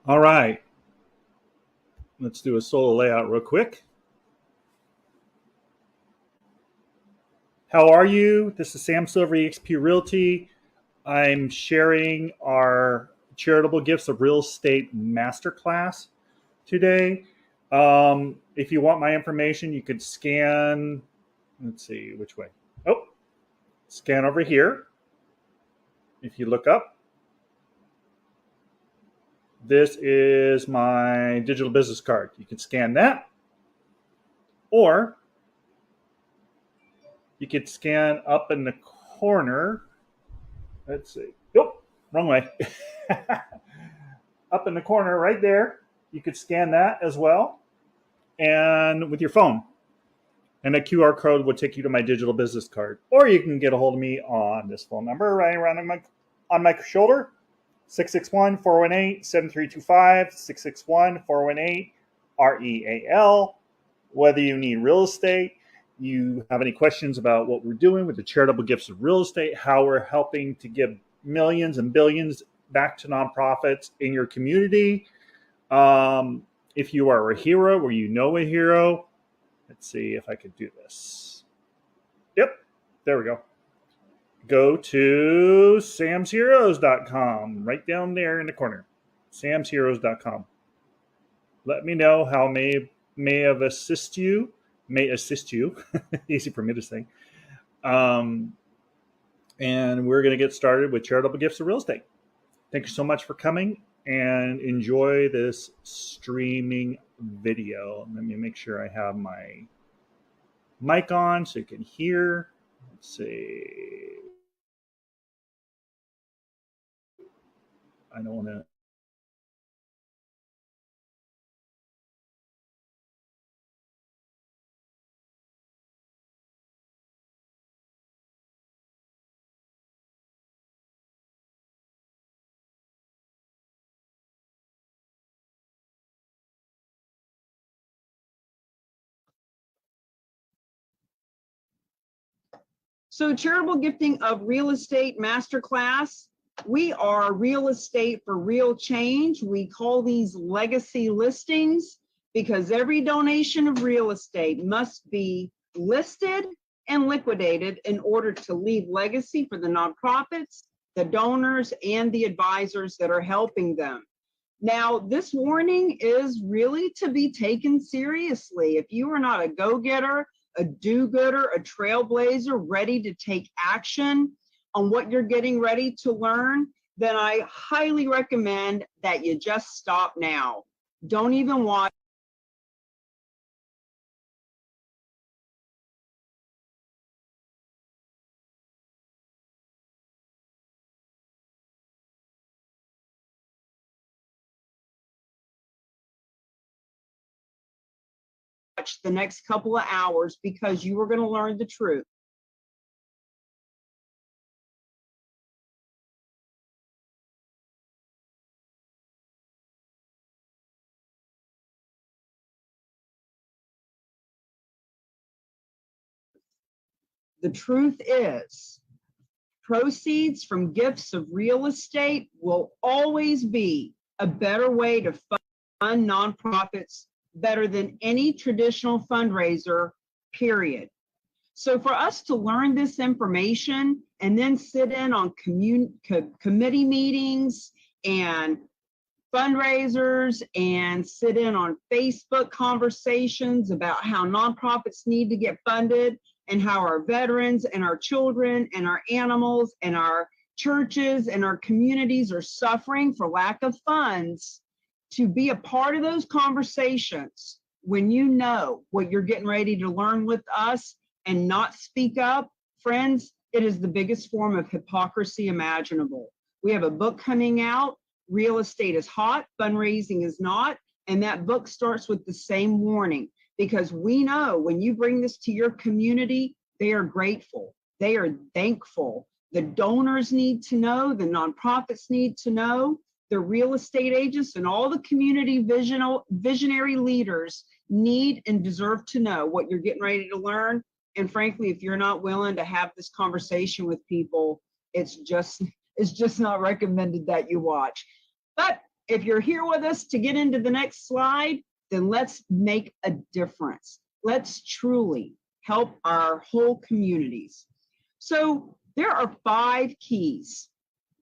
All right, let's do a solo layout real quick. How are you? This is Sam Silver, eXp Realty. I'm sharing our Charitable Gifts of Real Estate masterclass today. If you want my information, you could scan, let's see, which way? Oh, scan over here. If you look up, this is my digital business card. You can scan that, or you could scan up in the corner. Let's see. Oh, wrong way. Up in the corner right there, you could scan that as well, and with your phone. And a QR code would take you to my digital business card. Or you can get a hold of me on this phone number right around on my shoulder, 661-418-7325, 661-418-REAL. Whether you need real estate, you have any questions about what we're doing with the Charitable Gifts of Real Estate, how we're helping to give millions and billions back to nonprofits in your community. If you are a hero or you know a hero, let's see if I could do this. Yep, there we go. Go to samsheroes.com, right down there in the corner, samsheroes.com. Let me know how may assist you. Easy for me to say. And we're going to get started with Charitable Gifts of Real Estate. Thank you so much for coming and enjoy this streaming video. Let me make sure I have my mic on so you can hear. Let's see. I don't want to. So Charitable Gifting of Real Estate Masterclass, we are real estate for real change. We call these legacy listings because every donation of real estate must be listed and liquidated in order to leave legacy for the nonprofits, the donors, and the advisors that are helping them. Now, this warning is really to be taken seriously. If you are not a go-getter, a do-gooder, a trailblazer, ready to take action on what you're getting ready to learn, then I highly recommend that you just stop now. Don't even watch. The next couple of hours because you are going to learn the truth. The truth is, proceeds from gifts of real estate will always be a better way to fund nonprofits, better than any traditional fundraiser, period. So for us to learn this information and then sit in on committee meetings and fundraisers and sit in on Facebook conversations about how nonprofits need to get funded and how our veterans and our children and our animals and our churches and our communities are suffering for lack of funds, to be a part of those conversations when you know what you're getting ready to learn with us and not speak up, friends, it is the biggest form of hypocrisy imaginable. We have a book coming out, Real Estate is Hot, Fundraising is Not, and that book starts with the same warning, because we know when you bring this to your community, they are grateful, they are thankful. The donors need to know, the nonprofits need to know, the real estate agents and all the community visionary leaders need and deserve to know what you're getting ready to learn. And frankly, if you're not willing to have this conversation with people, it's just not recommended that you watch. But if you're here with us to get into the next slide, then let's make a difference. Let's truly help our whole communities. So there are 5 keys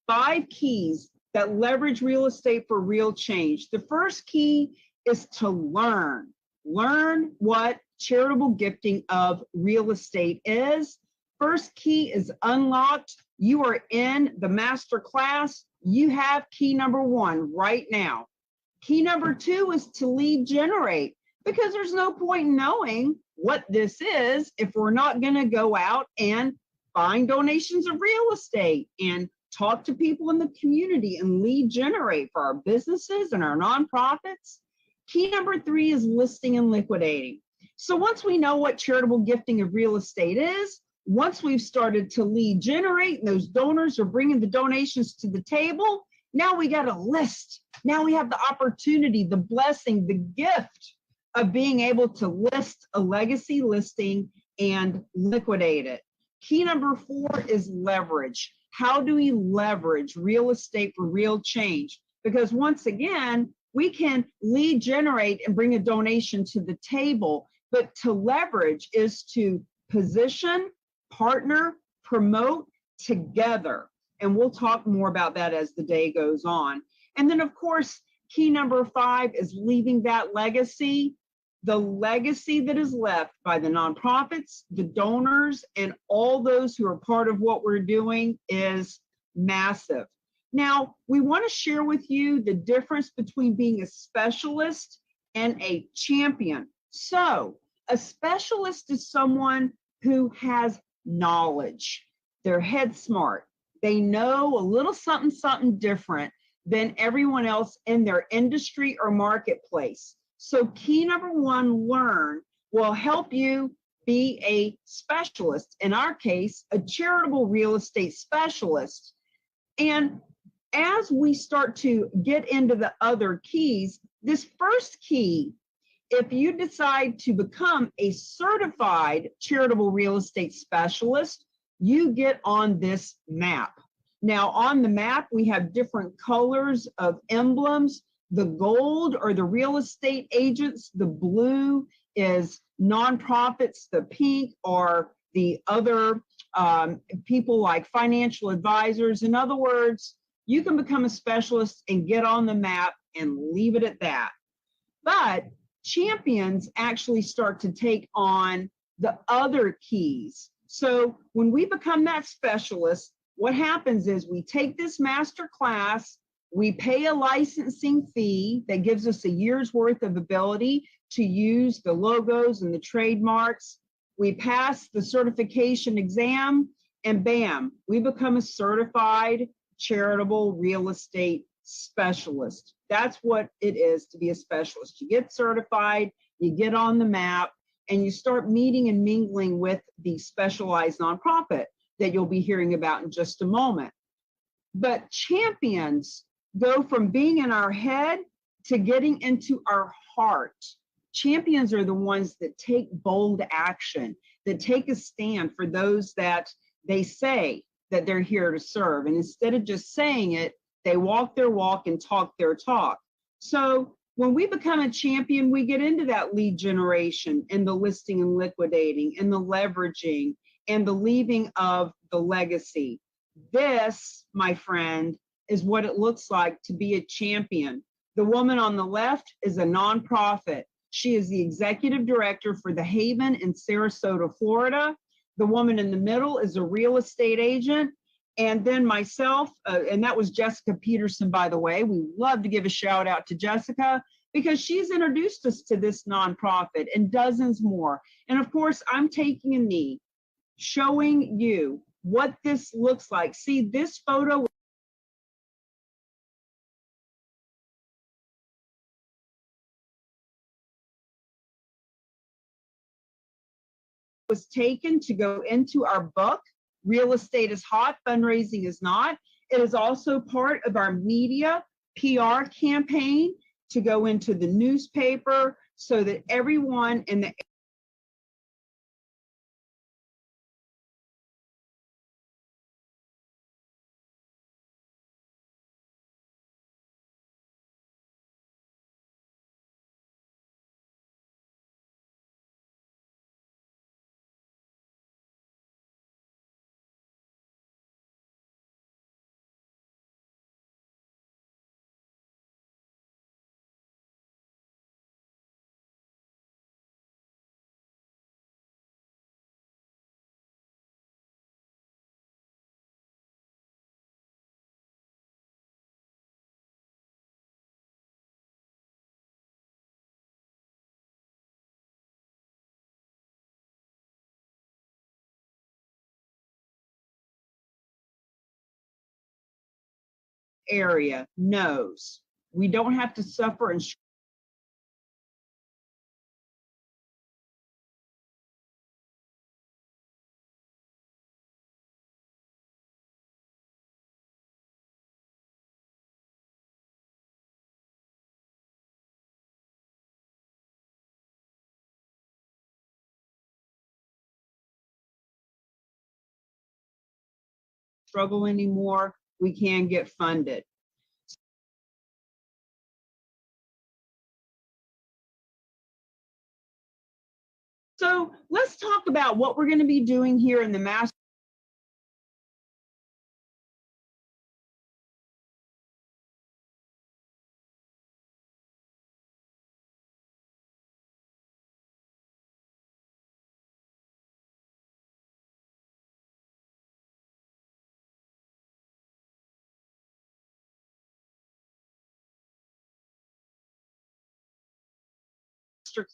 that leverage real estate for real change. The first key is to learn what charitable gifting of real estate is. First key is unlocked. You are in the master class. You have key number 1 right now. Key number 2 is to lead generate, because there's no point in knowing what this is if we're not going to go out and find donations of real estate and talk to people in the community and lead generate for our businesses and our nonprofits. Key number 3 is listing and liquidating. So once we know what charitable gifting of real estate is, once we've started to lead generate and those donors are bringing the donations to the table, now we got a list. Now we have the opportunity, the blessing, the gift of being able to list a legacy listing and liquidate it. Key number 4 is leverage. How do we leverage real estate for real change? Because once again, we can lead generate and bring a donation to the table, but to leverage is to position, partner, promote together. And we'll talk more about that as the day goes on. And then of course, key number 5 is leaving that legacy. The legacy that is left by the nonprofits, the donors, and all those who are part of what we're doing is massive. Now, we want to share with you the difference between being a specialist and a champion. So, a specialist is someone who has knowledge. They're head smart. They know a little something different than everyone else in their industry or marketplace. So key number 1, learn, will help you be a specialist. In our case, a charitable real estate specialist. And as we start to get into the other keys, this first key, if you decide to become a certified charitable real estate specialist, you get on this map. Now on the map, we have different colors of emblems. The gold are the real estate agents, the blue is nonprofits, the pink are the other people like financial advisors. In other words, you can become a specialist and get on the map and leave it at that. But champions actually start to take on the other keys. So when we become that specialist, what happens is we take this master class, we pay a licensing fee that gives us a year's worth of ability to use the logos and the trademarks. We pass the certification exam, and bam, we become a certified charitable real estate specialist. That's what it is to be a specialist. You get certified, you get on the map, and you start meeting and mingling with the specialized nonprofit that you'll be hearing about in just a moment. But champions go from being in our head to getting into our heart. Champions are the ones that take bold action, that take a stand for those that they say that they're here to serve. And instead of just saying it, they walk their walk and talk their talk. So when we become a champion, we get into that lead generation and the listing and liquidating and the leveraging and the leaving of the legacy. This, my friend, is what it looks like to be a champion. The woman on the left is a nonprofit. She is the executive director for The Haven in Sarasota, Florida. The woman in the middle is a real estate agent. And then myself, and that was Jessica Peterson, by the way. We love to give a shout out to Jessica because she's introduced us to this nonprofit and dozens more. And of course, I'm taking a knee, showing you what this looks like. See, this photo was taken to go into our book, Real Estate is Hot, Fundraising is Not. It is also part of our media PR campaign to go into the newspaper so that everyone in the area knows we don't have to suffer and struggle anymore. We can get funded. So let's talk about what we're going to be doing here in the master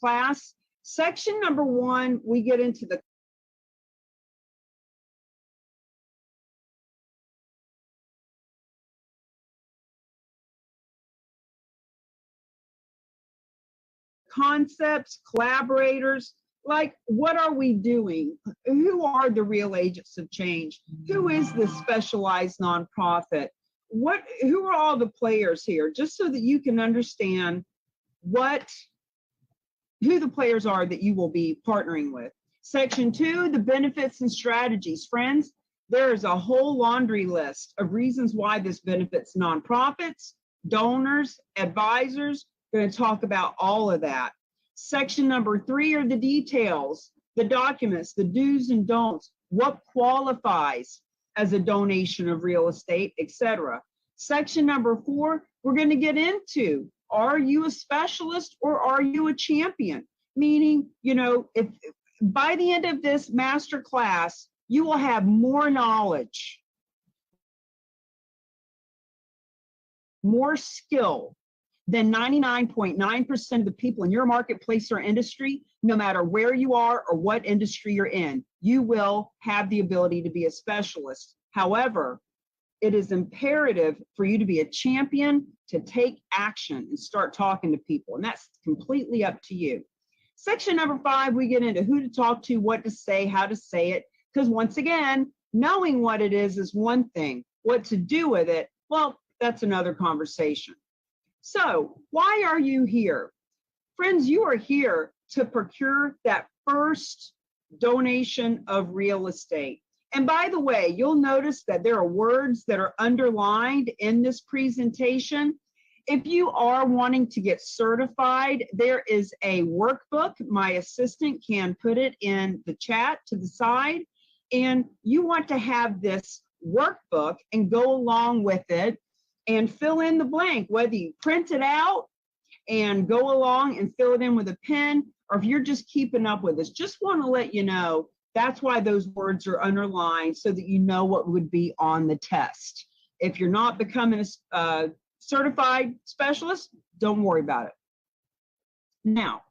class. Section number 1, we get into the concepts, collaborators, like what are we doing? Who are the real agents of change? Who is this specialized nonprofit? Who are all the players here? Just so that you can understand who the players are that you will be partnering with. Section 2, the benefits and strategies. Friends, there is a whole laundry list of reasons why this benefits nonprofits, donors, advisors. We're going to talk about all of that. Section number 3 are the details, the documents, the do's and don'ts, what qualifies as a donation of real estate, etc. Section number 4, we're going to get into, are you a specialist or are you a champion? Meaning, if by the end of this master class, you will have more knowledge, more skill than 99.9% of the people in your marketplace or industry, no matter where you are or what industry you're in. You will have the ability to be a specialist. However, it is imperative for you to be a champion, to take action and start talking to people. And that's completely up to you. Section number 5, we get into who to talk to, what to say, how to say it. Because once again, knowing what it is one thing. What to do with it, well, that's another conversation. So why are you here? Friends, you are here to procure that first donation of real estate. And by the way, you'll notice that there are words that are underlined in this presentation. If you are wanting to get certified, there is a workbook. My assistant can put it in the chat to the side. And you want to have this workbook and go along with it and fill in the blank, whether you print it out and go along and fill it in with a pen, or if you're just keeping up with this. Just want to let you know that's why those words are underlined, so that you know what would be on the test. If you're not becoming a certified specialist, don't worry about it. Now,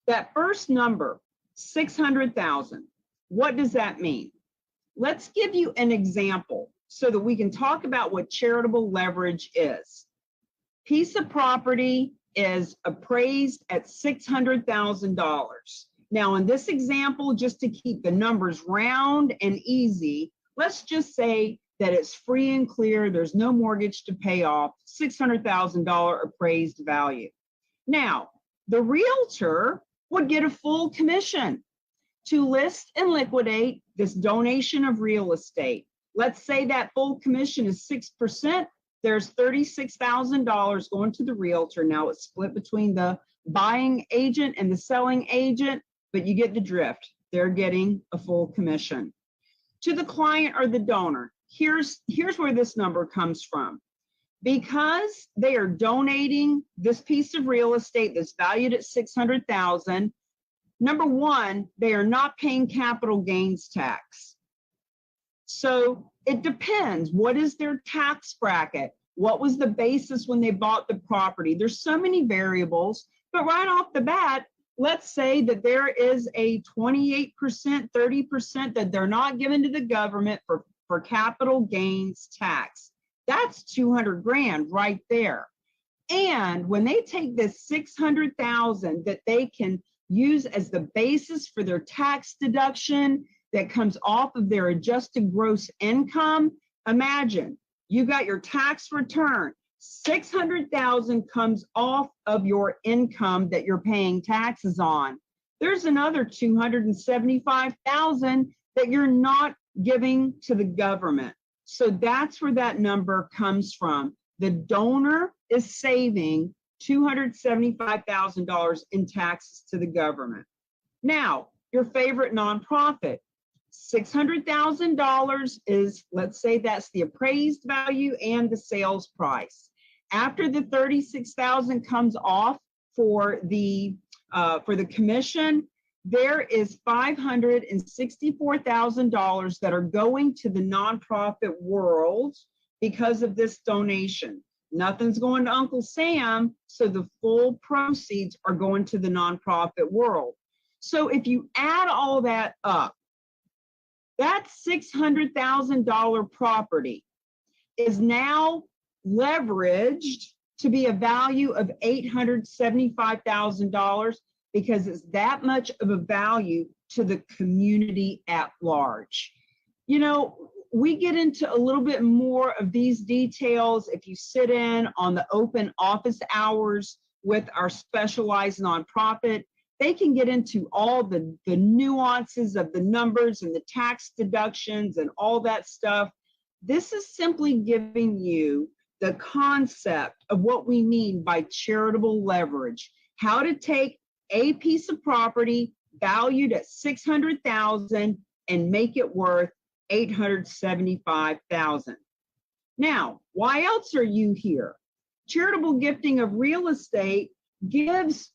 that first number, 600,000, what does that mean? Let's give you an example so that we can talk about what charitable leverage is. Piece of property is appraised at $600,000. Now, in this example, just to keep the numbers round and easy, let's just say that it's free and clear, there's no mortgage to pay off, $600,000 appraised value. Now, the realtor would get a full commission to list and liquidate this donation of real estate. Let's say that full commission is 6%. There's $36,000 going to the realtor. Now it's split between the buying agent and the selling agent, but you get the drift. They're getting a full commission. To the client or the donor, here's where this number comes from. Because they are donating this piece of real estate that's valued at $600,000, number one, they are not paying capital gains tax. So it depends. What is their tax bracket? What was the basis when they bought the property? There's so many variables, but right off the bat, let's say that there is a 28%, 30% that they're not giving to the government for capital gains tax. That's 200 grand right there. And when they take this 600,000 that they can use as the basis for their tax deduction that comes off of their adjusted gross income, imagine you got your tax return, 600,000 comes off of your income that you're paying taxes on. There's another 275,000 that you're not giving to the government. So that's where that number comes from. The donor is saving $275,000 in taxes to the government. Now, your favorite nonprofit, $600,000 is, let's say that's the appraised value and the sales price. After the $36,000 comes off for the commission, there is $564,000 that are going to the nonprofit world because of this donation. Nothing's going to Uncle Sam, so the full proceeds are going to the nonprofit world. So if you add all that up, that $600,000 property is now leveraged to be a value of $875,000 because it's that much of a value to the community at large. You know, we get into a little bit more of these details if you sit in on the open office hours with our specialized nonprofit. They can get into all the nuances of the numbers and the tax deductions and all that stuff. This is simply giving you the concept of what we mean by charitable leverage, how to take a piece of property valued at $600,000 and make it worth $875,000. Now, why else are you here? Charitable gifting of real estate gives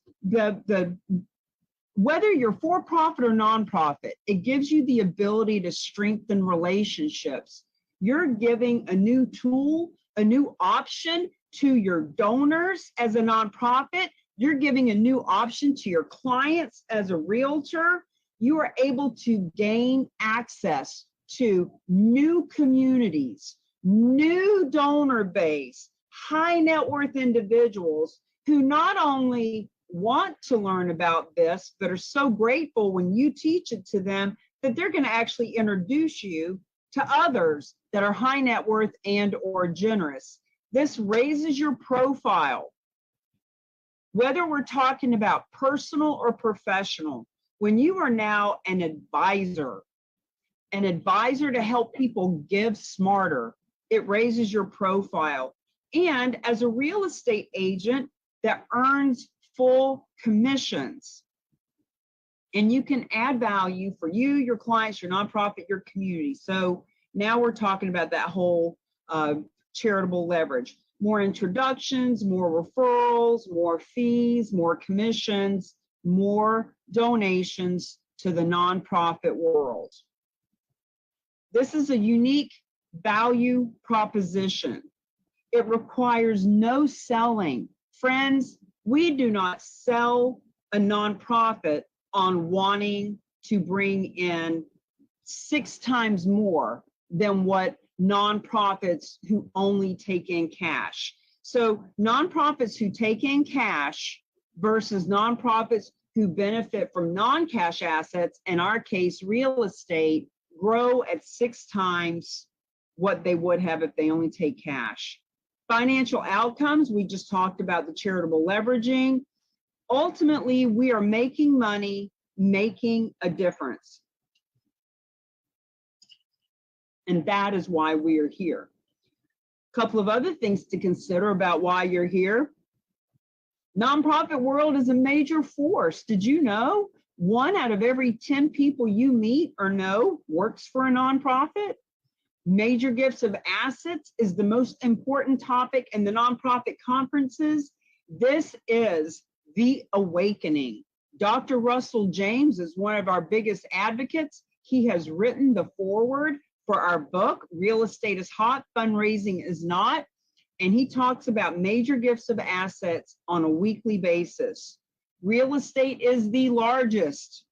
whether you're for-profit or nonprofit, it gives you the ability to strengthen relationships. You're giving a new tool, a new option to your donors as a nonprofit. You're giving a new option to your clients as a realtor. You are able to gain access to new communities, new donor base, high net worth individuals who not only want to learn about this, but are so grateful when you teach it to them that they're going to actually introduce you to others that are high net worth and or generous. This raises your profile. Whether we're talking about personal or professional, when you are now an advisor to help people give smarter, it raises your profile. And as a real estate agent that earns full commissions, and you can add value for you, your clients, your nonprofit, your community. So now we're talking about that whole charitable leverage. More introductions, more referrals, more fees, more commissions, more donations to the nonprofit world. This is a unique value proposition. It requires no selling. Friends, we do not sell a nonprofit on wanting to bring in 6 times more than what nonprofits who only take in cash. So nonprofits who take in cash versus nonprofits who benefit from non-cash assets, in our case, real estate, grow at 6 times what they would have if they only take cash. Financial outcomes, we just talked about the charitable leveraging. Ultimately, we are making money, making a difference. And that is why we are here. A couple of other things to consider about why you're here. Nonprofit world is a major force. Did you know 1 out of every 10 people you meet or know works for a nonprofit? Major gifts of assets is the most important topic in the nonprofit conferences. This is the awakening. Dr. Russell James is one of our biggest advocates. He has written the foreword for our book, Real Estate is Hot, Fundraising is Not. And he talks about major gifts of assets on a weekly basis. Real estate is the largest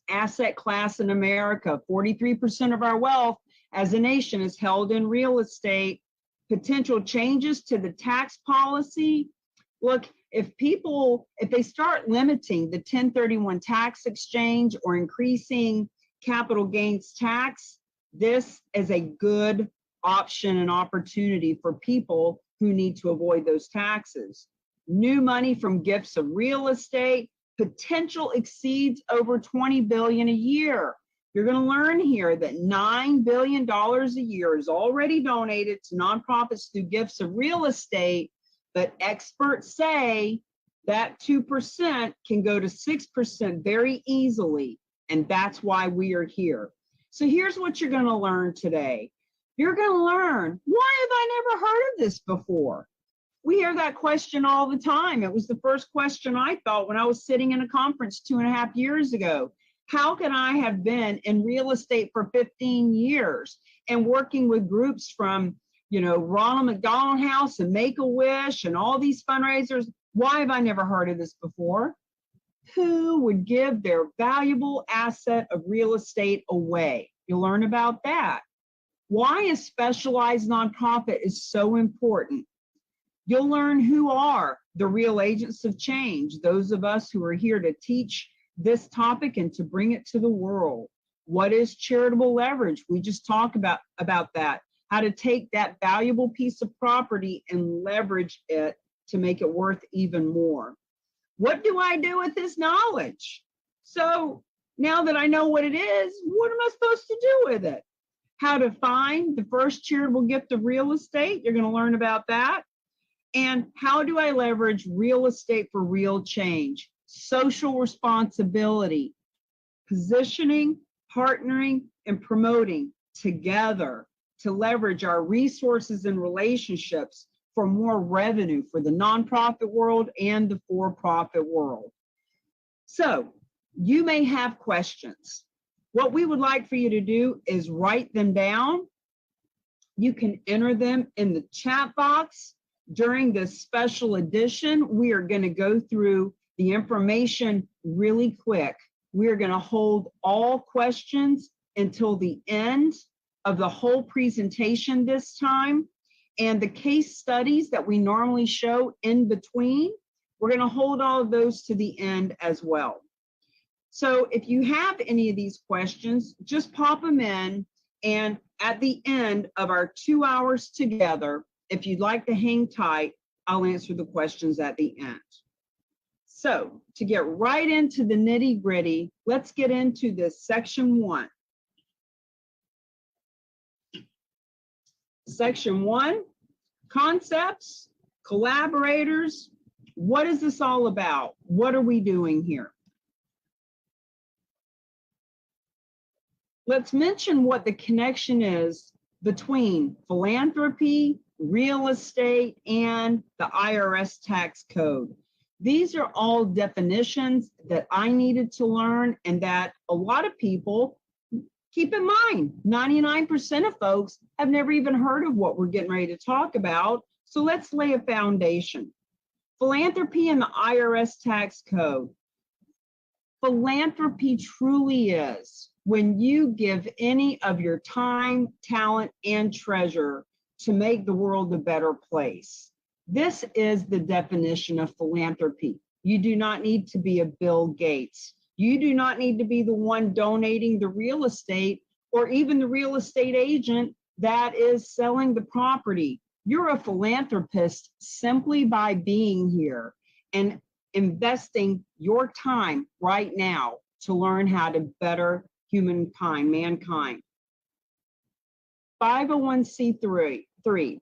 asset class in America. 43% of our wealth as a nation is held in real estate. potential changes to the tax policy. Look, if they start limiting the 1031 tax exchange or increasing capital gains tax, this is a good option and opportunity for people who need to avoid those taxes. New money from gifts of real estate, potential exceeds over $20 billion a year. You're going to learn here that $9 billion a year is already donated to nonprofits through gifts of real estate, but experts say that 2% can go to 6% very easily, and that's why we are here. So here's what you're going to learn today. You're going to learn, why have I never heard of this before? We hear that question all the time. It was the first question I thought when I was sitting in a conference 2.5 years ago. How can I have been in real estate for 15 years and working with groups from, Ronald McDonald House and Make-A-Wish and all these fundraisers? Why have I never heard of this before? Who would give their valuable asset of real estate away? You'll learn about that. Why a specialized nonprofit is so important. You'll learn who are the real agents of change, those of us who are here to teach this topic and to bring it to the world. What is charitable leverage? We just talked about that, how to take that valuable piece of property and leverage it to make it worth even more. What do I do with this knowledge? So now that I know what it is, what am I supposed to do with it? How to find the first charitable gift of real estate, you're going to learn about that. And how do I leverage real estate for real change? Social responsibility, positioning, partnering, and promoting together to leverage our resources and relationships for more revenue for the nonprofit world and the for-profit world. So you may have questions. What we would like for you to do is write them down. You can enter them in the chat box. During this special edition, we are going to go through the information really quick. We are going to hold all questions until the end of the whole presentation this time. And the case studies that we normally show in between, we're going to hold all of those to the end as well. So if you have any of these questions, just pop them in. And at the end of our 2 hours together, if you'd like to hang tight, I'll answer the questions at the end. So to get right into the nitty-gritty, let's get into this section 1. Section 1, concepts, collaborators. What is this all about? What are we doing here? Let's mention what the connection is between philanthropy, real estate, and the IRS tax code. These are all definitions that I needed to learn and that a lot of people, keep in mind, 99% of folks have never even heard of what we're getting ready to talk about. So let's lay a foundation. Philanthropy and the IRS tax code. Philanthropy truly is when you give any of your time, talent, and treasure to make the world a better place. This is the definition of philanthropy. You do not need to be a Bill Gates. You do not need to be the one donating the real estate or even the real estate agent that is selling the property. You're a philanthropist simply by being here and investing your time right now to learn how to better humankind, mankind. 501c3.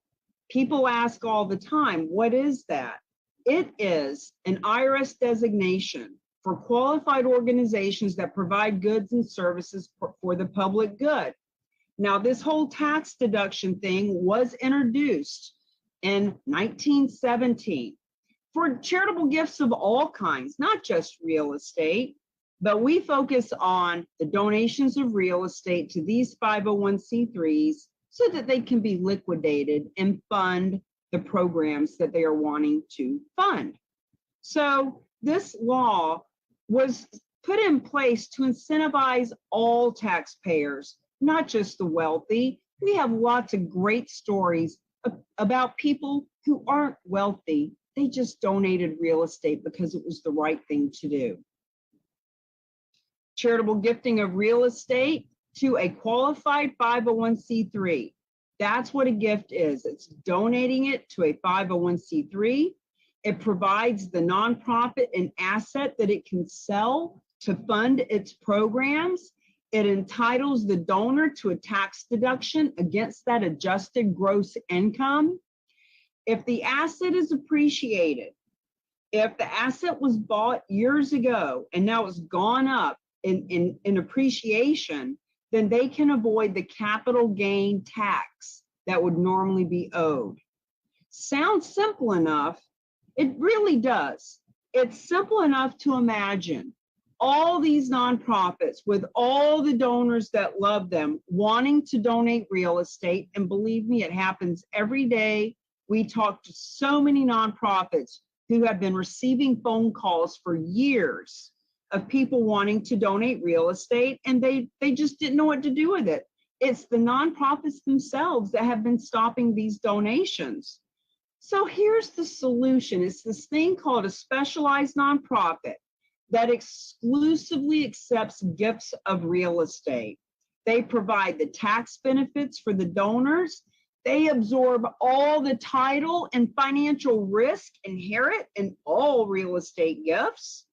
People ask all the time, what is that? It is an IRS designation for qualified organizations that provide goods and services for the public good. Now, this whole tax deduction thing was introduced in 1917 for charitable gifts of all kinds, not just real estate, but we focus on the donations of real estate to these 501c3s so that they can be liquidated and fund the programs that they are wanting to fund. So this law was put in place to incentivize all taxpayers, not just the wealthy. We have lots of great stories about people who aren't wealthy. They just donated real estate because it was the right thing to do. Charitable gifting of real estate to a qualified 501c3. That's what a gift is. It's donating it to a 501c3. It provides the nonprofit an asset that it can sell to fund its programs. It entitles the donor to a tax deduction against that adjusted gross income. If the asset is appreciated, if the asset was bought years ago and now it's gone up in appreciation, then they can avoid the capital gain tax that would normally be owed. Sounds simple enough. It really does. It's simple enough to imagine all these nonprofits with all the donors that love them wanting to donate real estate. And believe me, it happens every day. We talk to so many nonprofits who have been receiving phone calls for years of people wanting to donate real estate, and they just didn't know what to do with it. It's the nonprofits themselves that have been stopping these donations. So here's the solution. It's this thing called a specialized nonprofit that exclusively accepts gifts of real estate. They provide the tax benefits for the donors. They absorb all the title and financial risk inherent in all real estate gifts.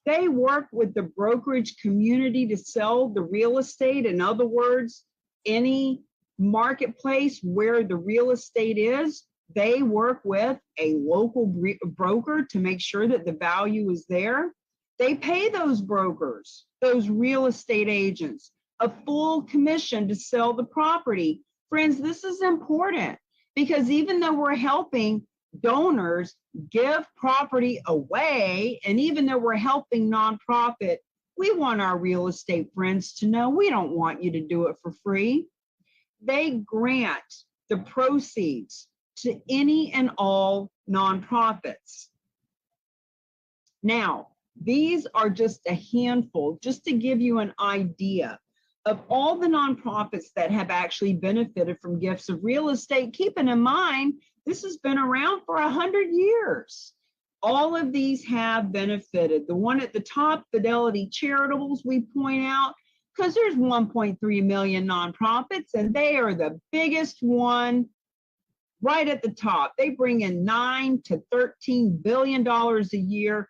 They work with the brokerage community to sell the real estate. In other words, any marketplace where the real estate is, they work with a local broker to make sure that the value is there. They pay those brokers, those real estate agents, a full commission to sell the property. Friends, this is important because even though we're helping donors give property away, and even though we're helping nonprofit, we want our real estate friends to know we don't want you to do it for free. They grant the proceeds to any and all nonprofits. Now, these are just a handful, just to give you an idea of all the nonprofits that have actually benefited from gifts of real estate. Keeping in mind, this has been around for 100 years. All of these have benefited. The one at the top, Fidelity Charitables, we point out, because there's 1.3 million nonprofits, and they are the biggest one right at the top. They bring in $9 to $13 billion a year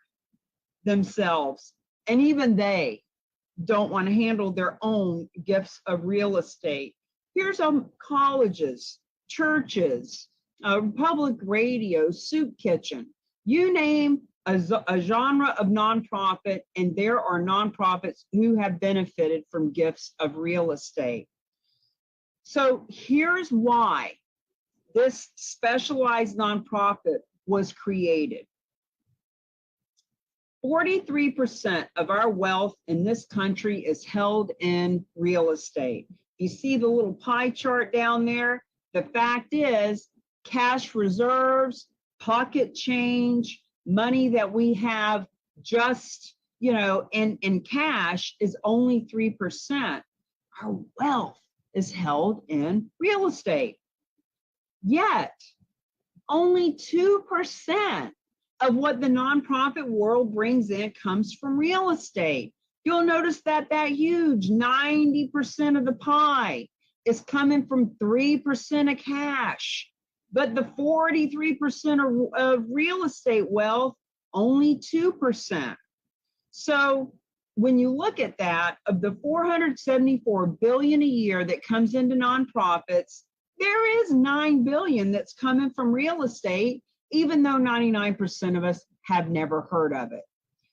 themselves. And even they don't want to handle their own gifts of real estate. Here's colleges, churches, public radio, soup kitchen. You name a genre of nonprofit, and there are nonprofits who have benefited from gifts of real estate. So here's why this specialized nonprofit was created. 43% of our wealth in this country is held in real estate. You see the little pie chart down there? The fact is, cash reserves, pocket change, money that we have just, in cash is only 3%. Our wealth is held in real estate. Yet, only 2% of what the nonprofit world brings in comes from real estate. You'll notice that huge 90% of the pie is coming from 3% of cash. But the 43% of real estate wealth, only 2%. So when you look at that, of the $474 billion a year that comes into nonprofits, there is $9 billion that's coming from real estate, even though 99% of us have never heard of it.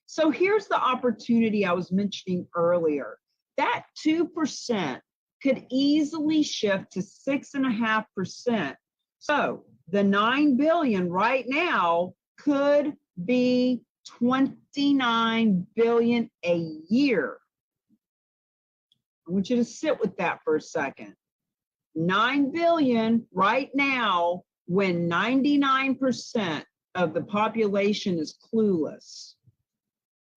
So here's the opportunity I was mentioning earlier. That 2% could easily shift to 6.5%. So the $9 billion right now could be $29 billion a year. I want you to sit with that for a second. $9 billion right now, when 99% of the population is clueless.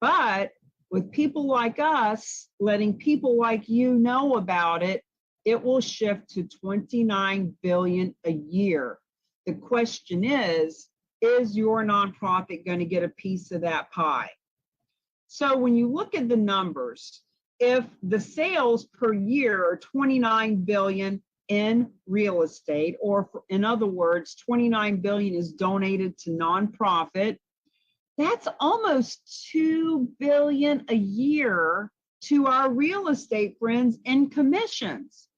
But with people like us, letting people like you know about it, it will shift to $29 billion a year. The question is your nonprofit going to get a piece of that pie? So when you look at the numbers, if the sales per year are 29 billion in real estate, or in other words, 29 billion is donated to nonprofit, that's almost 2 billion a year to our real estate friends in commissions.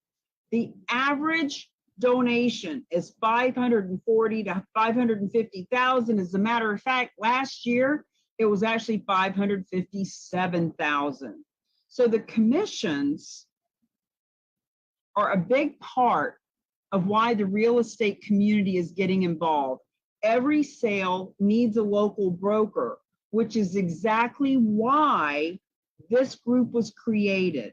The average donation is 540 to 550,000. As a matter of fact, last year it was actually 557,000. So the commissions are a big part of why the real estate community is getting involved. Every sale needs a local broker, which is exactly why this group was created.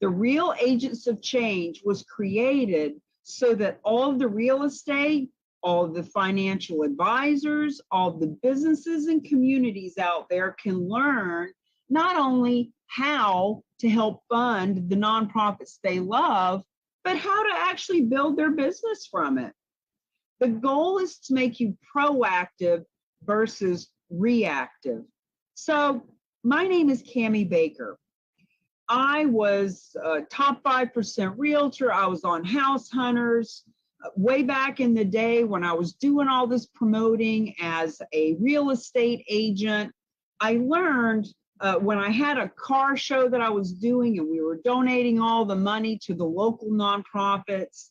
The Real Agents of Change was created so that all of the real estate, all of the financial advisors, all of the businesses and communities out there can learn not only how to help fund the nonprofits they love, but how to actually build their business from it. The goal is to make you proactive versus reactive. So my name is Cammie Baker. I was a top 5% realtor. I was on House Hunters way back in the day when I was doing all this promoting as a real estate agent. I learned when I had a car show that I was doing and we were donating all the money to the local nonprofits,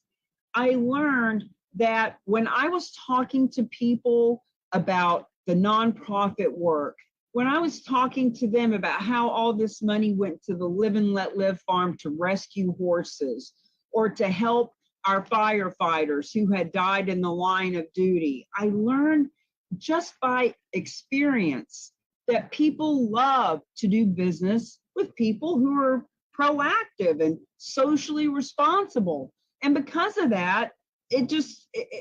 I learned that when I was talking to people about the nonprofit work, when I was talking to them about how all this money went to the Live and Let Live farm to rescue horses or to help our firefighters who had died in the line of duty, I learned just by experience that people love to do business with people who are proactive and socially responsible. And because of that,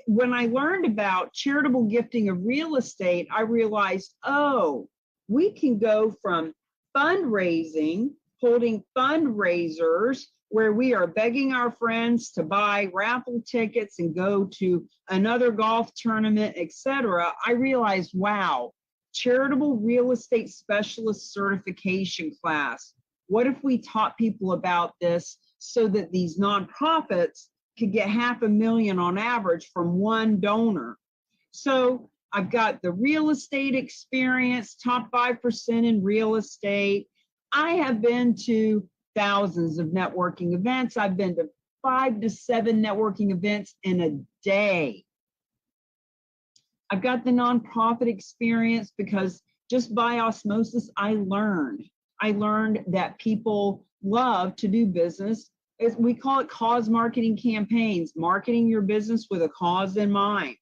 when I learned about charitable gifting of real estate, I realized, oh, we can go from fundraising, holding fundraisers where we are begging our friends to buy raffle tickets and go to another golf tournament, etc. I realized, wow, charitable real estate specialist certification class. What if we taught people about this so that these nonprofits could get $500,000 on average from one donor? So I've got the real estate experience, top 5% in real estate. I have been to thousands of networking events. I've been to 5 to 7 networking events in a day. I've got the nonprofit experience because just by osmosis, I learned that people love to do business. We call it cause marketing campaigns, marketing your business with a cause in mind.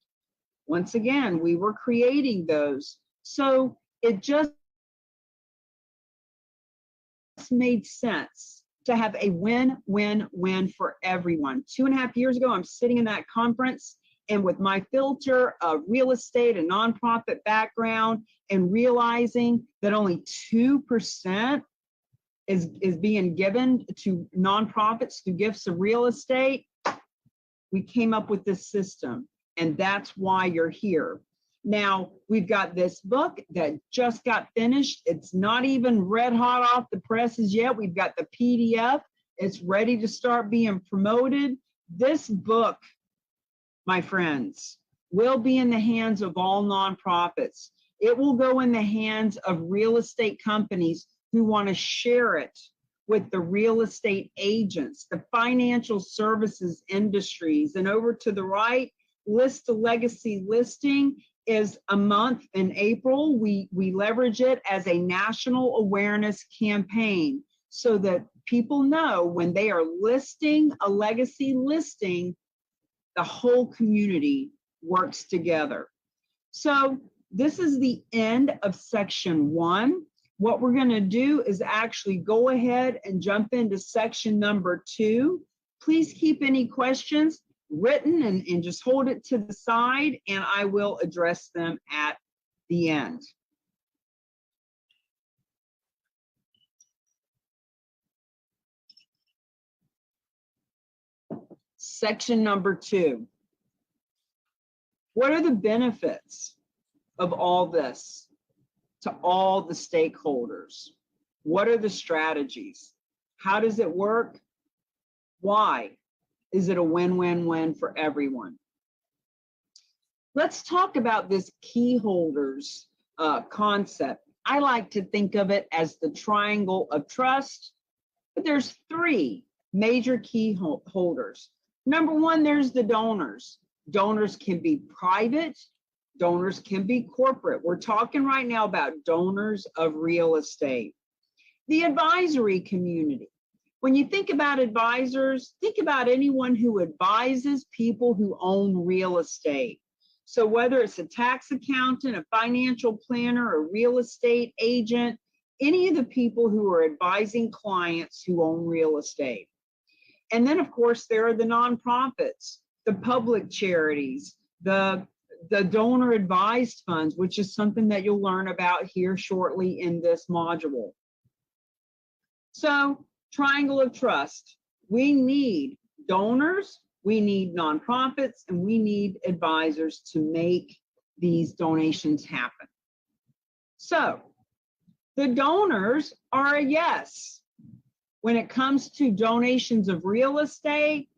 Once again, we were creating those. So it just made sense to have a win-win-win for everyone. 2.5 years ago, I'm sitting in that conference, and with my filter of real estate and nonprofit background and realizing that only 2% is being given to nonprofits through gifts of real estate, we came up with this system. And that's why you're here. Now, we've got this book that just got finished. It's not even red hot off the presses yet. We've got the PDF. It's ready to start being promoted. This book, my friends, will be in the hands of all nonprofits. It will go in the hands of real estate companies who want to share it with the real estate agents, the financial services industries. And over to the right, List a Legacy listing is a month in April. We leverage it as a national awareness campaign so that people know when they are listing a legacy listing, the whole community works together. So this is the end of section 1. What we're going to do is actually go ahead and jump into section number 2. Please keep any questions written and just hold it to the side, and I will address them at the end. Section number 2. What are the benefits of all this to all the stakeholders? What are the strategies? How does it work? Why is it a win-win-win for everyone? Let's talk about this key holders concept. I like to think of it as the triangle of trust, but there's three major key holders. Number one, there's the donors. Donors can be private, donors can be corporate. We're talking right now about donors of real estate. The advisory community. When you think about advisors, think about anyone who advises people who own real estate. So whether it's a tax accountant, a financial planner, a real estate agent, any of the people who are advising clients who own real estate. And then, of course, there are the nonprofits, the public charities, the donor advised funds, which is something that you'll learn about here shortly in this module. So, triangle of trust. We need donors, we need nonprofits, and we need advisors to make these donations happen. So, the donors are a yes. When it comes to donations of real estate,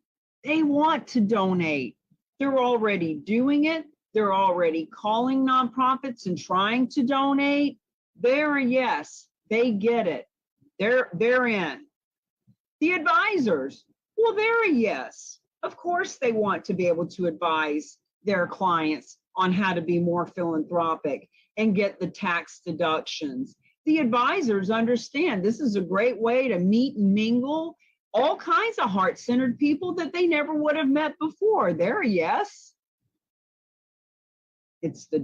they want to donate. They're already doing it. They're already calling nonprofits and trying to donate. They're a yes. They get it. They're in. The advisors, well, they're a yes. Of course, they want to be able to advise their clients on how to be more philanthropic and get the tax deductions. The advisors understand this is a great way to meet and mingle all kinds of heart-centered people that they never would have met before. They're a yes. It's the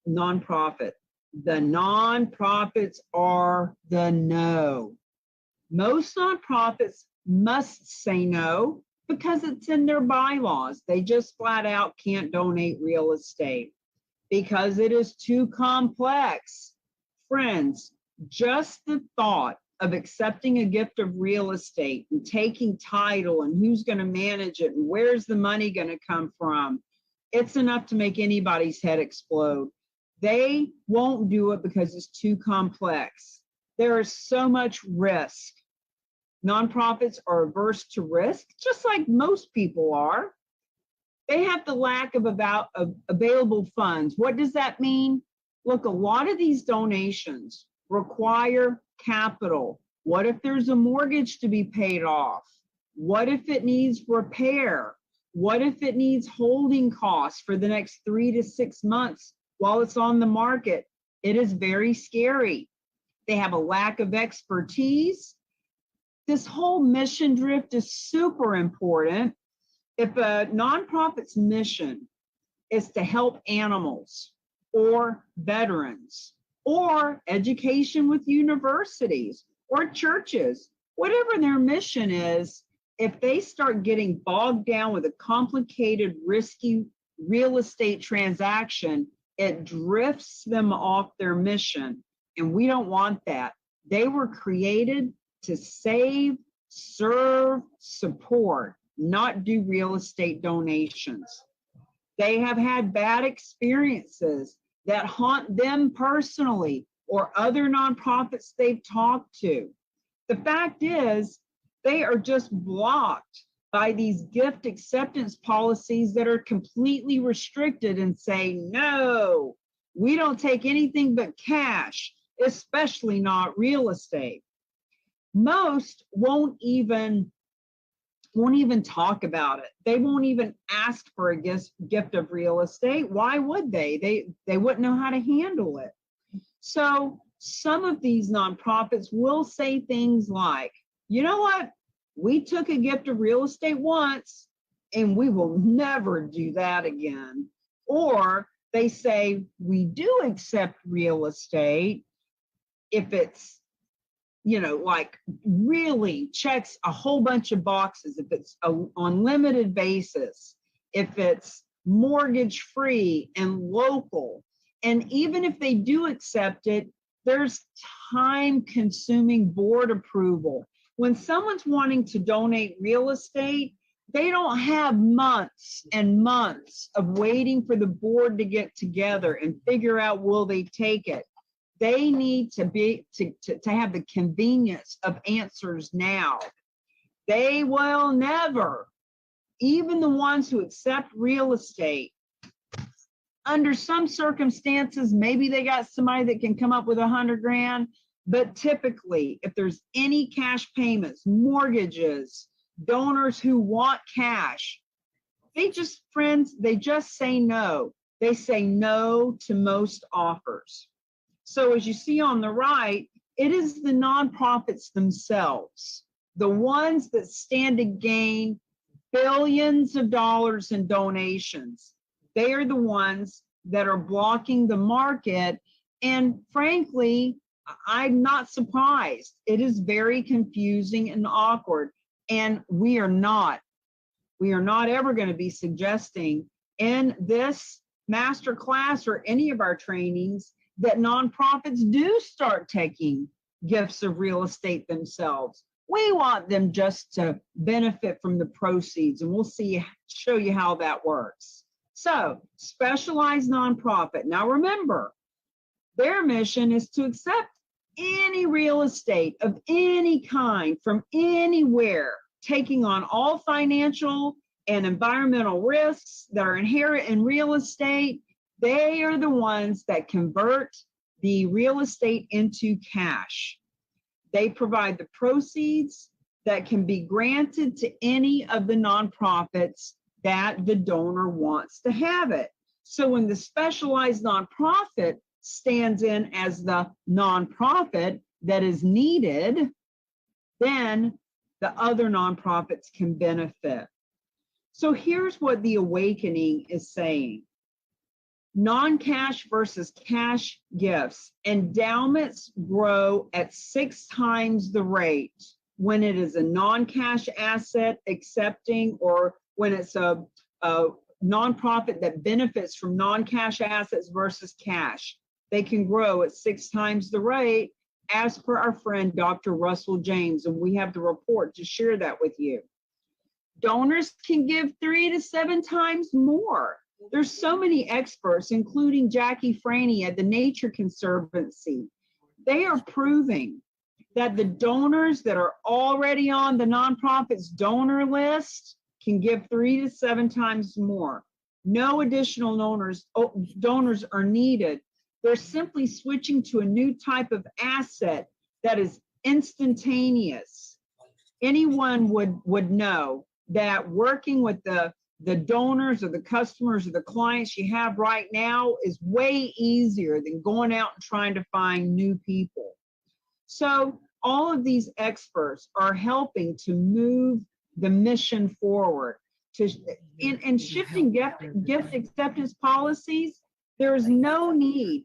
nonprofit. The nonprofits are the no. Most nonprofits must say no because it's in their bylaws. They just flat out can't donate real estate because it is too complex. Friends, just the thought of accepting a gift of real estate and taking title and who's going to manage it and where's the money going to come from, it's enough to make anybody's head explode. They won't do it because it's too complex. There is so much risk. Nonprofits are averse to risk, just like most people are. They have the lack of available funds. What does that mean? Look, a lot of these donations require capital. What if there's a mortgage to be paid off? What if it needs repair? What if it needs holding costs for the next 3 to 6 months while it's on the market? It is very scary. They have a lack of expertise. This whole mission drift is super important. If a nonprofit's mission is to help animals or veterans or education with universities or churches, whatever their mission is, if they start getting bogged down with a complicated, risky real estate transaction, it drifts them off their mission. And we don't want that. They were created to save, serve, support, not do real estate donations. They have had bad experiences that haunt them personally or other nonprofits they've talked to. The fact is, they are just blocked by these gift acceptance policies that are completely restricted and say, no, we don't take anything but cash, especially not real estate. Most won't even talk about it. They won't even ask for a gift of real estate. Why would they? They wouldn't know how to handle it. So some of these nonprofits will say things like, you know what? We took a gift of real estate once and we will never do that again. Or they say, we do accept real estate if it's, like really checks a whole bunch of boxes, if it's on limited basis, if it's mortgage free and local. And even if they do accept it, there's time consuming board approval. When someone's wanting to donate real estate, They don't have months and months of waiting for the board to get together and figure out will they take it. They need to have the convenience of answers now. They will never, even the ones who accept real estate, under some circumstances, maybe they got somebody that can come up with $100 grand, but typically, if there's any cash payments, mortgages, donors who want cash, they just say no. They say no to most offers. So as you see on the right, it is the nonprofits themselves, the ones that stand to gain billions of dollars in donations. They are the ones that are blocking the market. And frankly, I'm not surprised. It is very confusing and awkward. And we are not ever going to be suggesting in this master class or any of our trainings that nonprofits do start taking gifts of real estate themselves. We want them just to benefit from the proceeds, and we'll show you how that works. So, specialized nonprofit. Now remember, their mission is to accept any real estate of any kind from anywhere, taking on all financial and environmental risks that are inherent in real estate. They are the ones that convert the real estate into cash. They provide the proceeds that can be granted to any of the nonprofits that the donor wants to have it. So when the specialized nonprofit stands in as the nonprofit that is needed, then the other nonprofits can benefit. So here's what the awakening is saying. Non-cash versus cash gifts. Endowments grow at 6 times the rate when it is a non-cash asset accepting, or when it's a nonprofit that benefits from non-cash assets versus cash. They can grow at 6 times the rate, as per our friend Dr. Russell James, and we have the report to share that with you. Donors can give 3 to 7 times more. There's so many experts, including Jackie Franny at the Nature Conservancy. They are proving that the donors that are already on the nonprofit's donor list can give 3 to 7 times more. No additional donors are needed. They're simply switching to a new type of asset that is instantaneous. Anyone would know that working with the donors or the customers or the clients you have right now is way easier than going out and trying to find new people. So all of these experts are helping to move the mission forward. In shifting gift acceptance policies, there is no need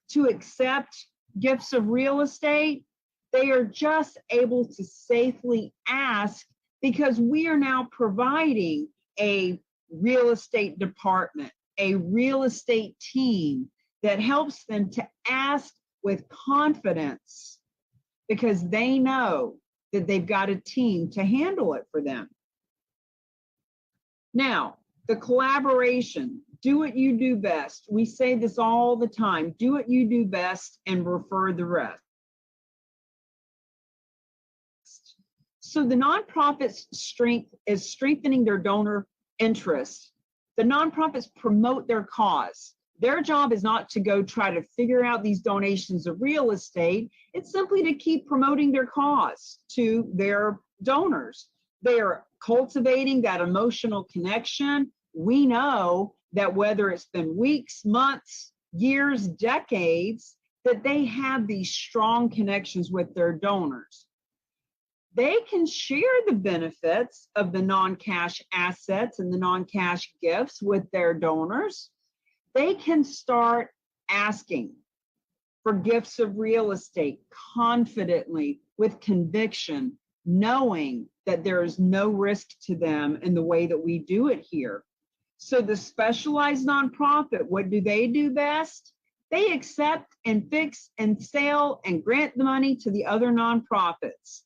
to accept gifts of real estate. They are just able to safely ask, because we are now providing a real estate department, a real estate team that helps them to ask with confidence, because they know that they've got a team to handle it for them. Now, the collaboration, do what you do best. We say this all the time, do what you do best and refer the rest. So the nonprofit's strength is strengthening their donor interest. The nonprofits promote their cause. Their job is not to go try to figure out these donations of real estate. It's simply to keep promoting their cause to their donors. They are cultivating that emotional connection. We know that whether it's been weeks, months, years, decades, that they have these strong connections with their donors. They can share the benefits of the non-cash assets and the non-cash gifts with their donors. They can start asking for gifts of real estate confidently, with conviction, knowing that there is no risk to them in the way that we do it here. So the specialized nonprofit, what do they do best? They accept and fix and sell and grant the money to the other nonprofits.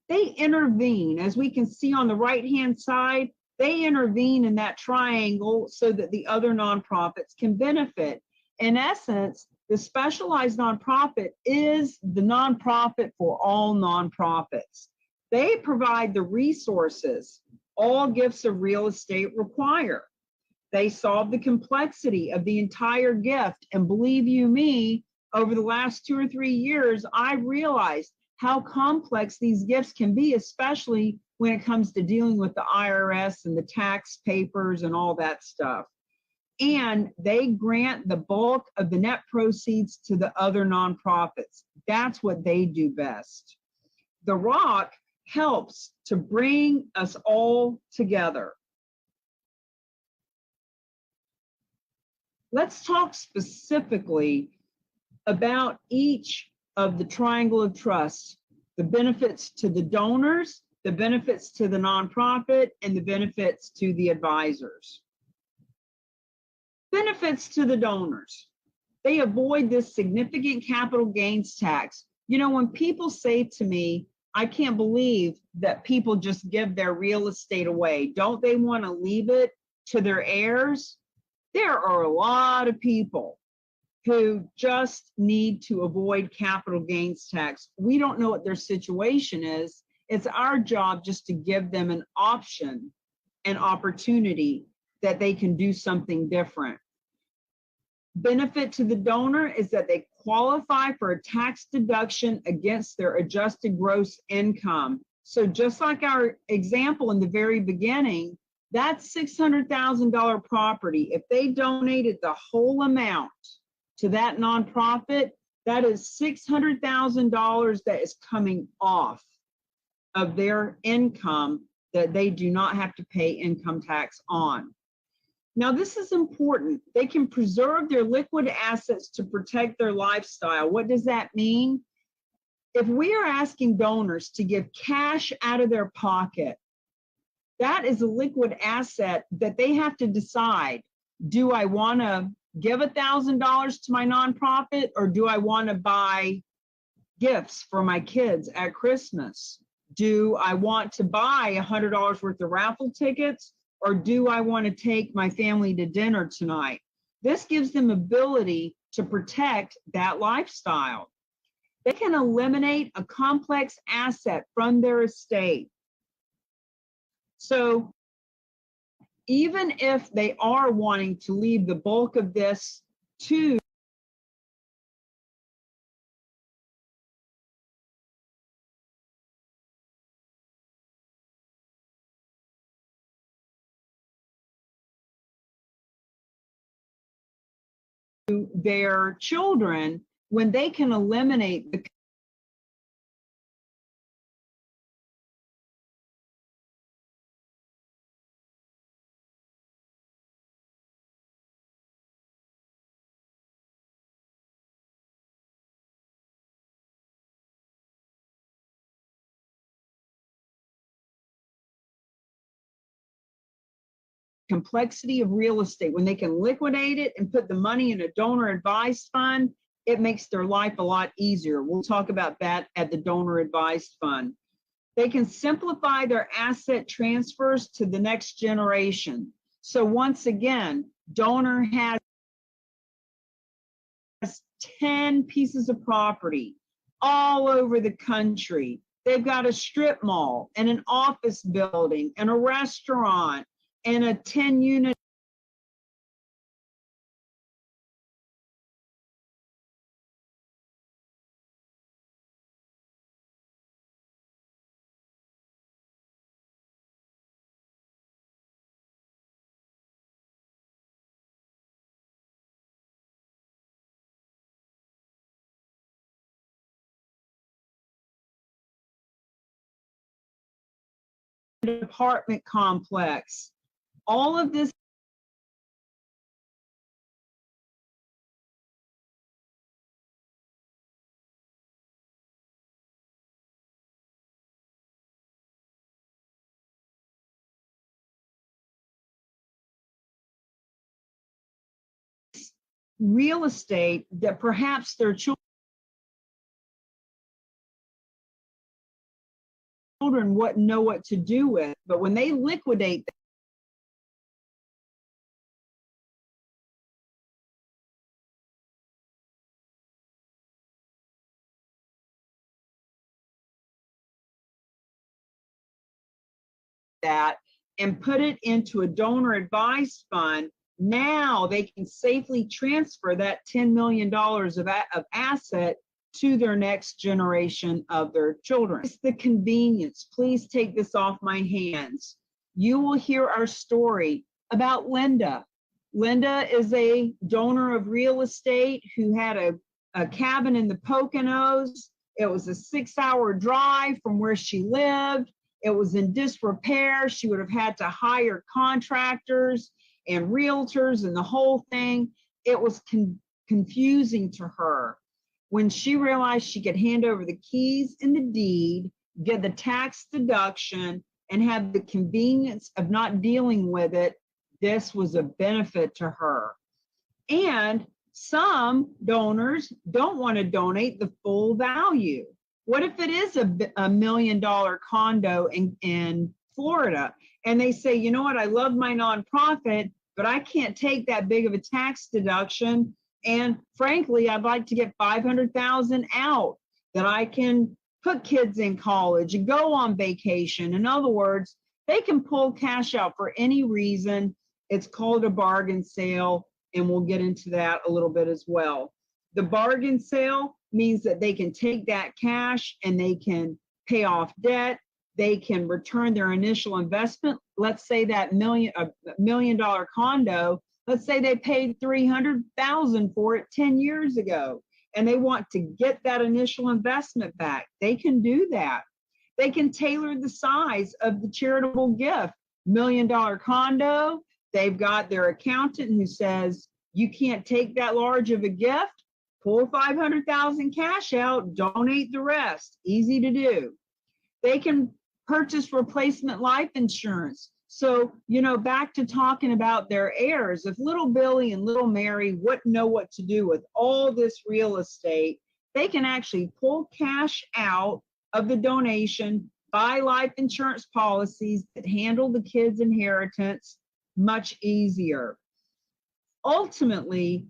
They intervene, as we can see on the right-hand side, They intervene in that triangle so that the other nonprofits can benefit. In essence, the specialized nonprofit is the nonprofit for all nonprofits. They provide the resources all gifts of real estate require. They solve the complexity of the entire gift. And believe you me, over the last 2 or 3 years, I realized how complex these gifts can be, especially when it comes to dealing with the IRS and the tax papers and all that stuff. And they grant the bulk of the net proceeds to the other nonprofits. That's what they do best. The RAOC helps to bring us all together. Let's talk specifically about each of the triangle of trust, the benefits to the donors, the benefits to the nonprofit, and the benefits to the advisors. Benefits to the donors. They avoid this significant capital gains tax. You know, when people say to me, I can't believe that people just give their real estate away. Don't they want to leave it to their heirs? There are a lot of people who just need to avoid capital gains tax. We don't know what their situation is. It's our job just to give them an option, an opportunity that they can do something different. Benefit to the donor is that they qualify for a tax deduction against their adjusted gross income. So just like our example in the very beginning, that $600,000 property, if they donated the whole amount to that nonprofit, that is $600,000 that is coming off of their income that they do not have to pay income tax on. Now, this is important. They can preserve their liquid assets to protect their lifestyle. What does that mean? If we are asking donors to give cash out of their pocket, that is a liquid asset that they have to decide, do I want to give $1,000 to my nonprofit, or do I want to buy gifts for my kids at Christmas? Do I want to buy $100 worth of raffle tickets, or do I want to take my family to dinner tonight? This gives them ability to protect that lifestyle. They can eliminate a complex asset from their estate. So even if they are wanting to leave the bulk of this to their children, when they can eliminate the complexity of real estate, when they can liquidate it and put the money in a donor advised fund, it makes their life a lot easier. We'll talk about that at the donor advised fund. They can simplify their asset transfers to the next generation. So once again, donor has 10 pieces of property all over the country. They've got a strip mall and an office building and a restaurant and a 10-unit apartment complex. All of this real estate that perhaps their children wouldn't know what to do with, but when they liquidate that and put it into a donor advised fund, now they can safely transfer that $10 million of asset to their next generation of their children. It's the convenience. Please take this off my hands. You will hear our story about Linda. Linda is a donor of real estate who had a cabin in the Poconos. It was a 6-hour drive from where she lived. It was in disrepair. She would have had to hire contractors and realtors and the whole thing. It was confusing to her. When she realized she could hand over the keys and the deed, get the tax deduction, and have the convenience of not dealing with it, this was a benefit to her. And some donors don't want to donate the full value. What if it is a $1 million condo in Florida, and they say, you know what, I love my nonprofit, but I can't take that big of a tax deduction. And frankly, I'd like to get $500,000 out that I can put kids in college and go on vacation. In other words, they can pull cash out for any reason. It's called a bargain sale, and we'll get into that a little bit as well. The bargain sale means that they can take that cash and they can pay off debt. They can return their initial investment. Let's say that $1 million condo, let's say they paid $300,000 for it 10 years ago, and they want to get that initial investment back. They can do that. They can tailor the size of the charitable gift. $1 million condo, they've got their accountant who says, you can't take that large of a gift, pull $500,000 cash out, donate the rest. Easy to do. They can purchase replacement life insurance. So, back to talking about their heirs, if little Billy and little Mary wouldn't know what to do with all this real estate, they can actually pull cash out of the donation, buy life insurance policies that handle the kids' inheritance much easier. Ultimately,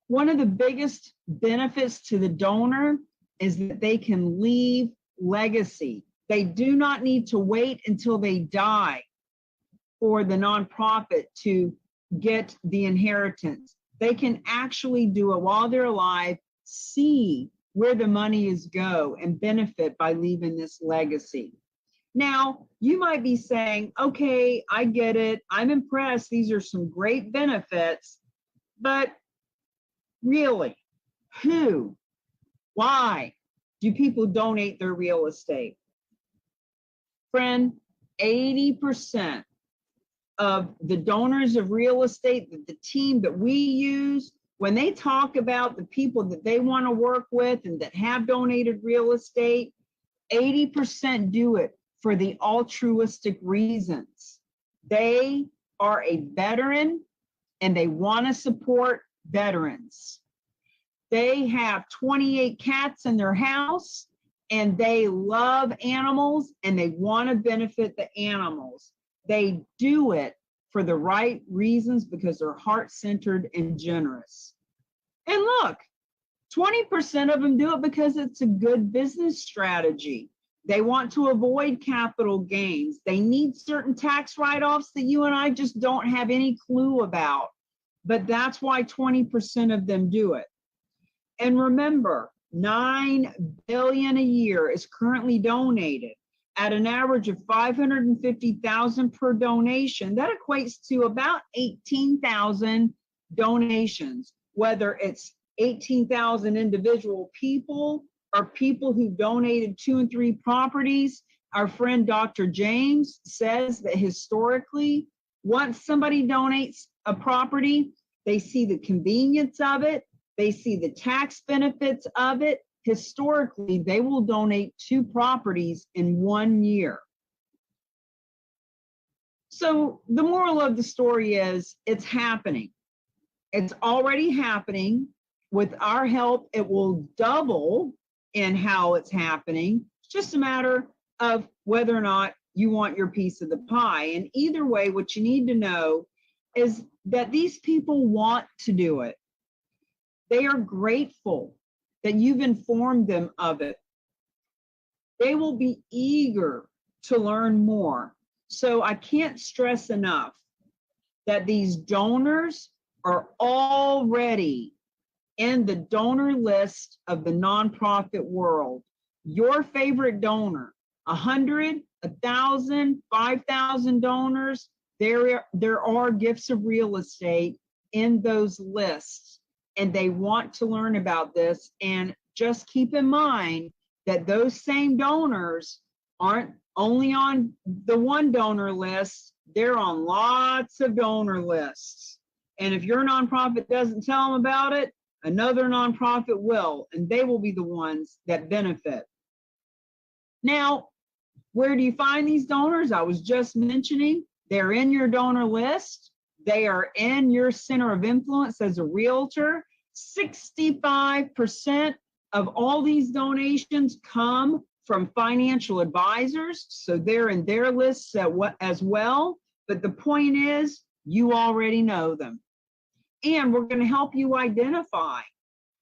one of the biggest benefits to the donor is that they can leave legacy. They do not need to wait until they die for the nonprofit to get the inheritance. They can actually do it while they're alive, see where the money is go, and benefit by leaving this legacy. Now, you might be saying, okay, I get it. I'm impressed. These are some great benefits, but really, why do people donate their real estate? Friend, 80% of the donors of real estate, the team that we use, when they talk about the people that they want to work with and that have donated real estate, 80% do it for the altruistic reasons. They are a veteran and they want to support veterans. They have 28 cats in their house and they love animals and they want to benefit the animals. They do it for the right reasons because they're heart-centered and generous. And look, 20% of them do it because it's a good business strategy. They want to avoid capital gains. They need certain tax write-offs that you and I just don't have any clue about. But that's why 20% of them do it. And remember, $9 billion a year is currently donated at an average of $550,000 per donation. That equates to about 18,000 donations, whether it's 18,000 individual people or people who donated 2 and 3 properties. Our friend Dr. James says that historically, once somebody donates a property, they see the convenience of it, they see the tax benefits of it. Historically, they will donate 2 properties in 1 year. So the moral of the story is it's happening. It's already happening. With our help, it will double in how it's happening. It's just a matter of whether or not you want your piece of the pie. And either way, what you need to know is that these people want to do it. They are grateful that you've informed them of it. They will be eager to learn more. So I can't stress enough that these donors are already in the donor list of the nonprofit world. Your favorite donor, 100, 1,000, 5,000 donors, there are gifts of real estate in those lists, and they want to learn about this. And just keep in mind that those same donors aren't only on the one donor list, they're on lots of donor lists. And if your nonprofit doesn't tell them about it, another nonprofit will, and they will be the ones that benefit. Now, where do you find these donors? I was just mentioning, they're in your donor list. They are in your center of influence as a realtor. 65% of all these donations come from financial advisors, so they're in their lists as well. But the point is, you already know them. And we're going to help you identify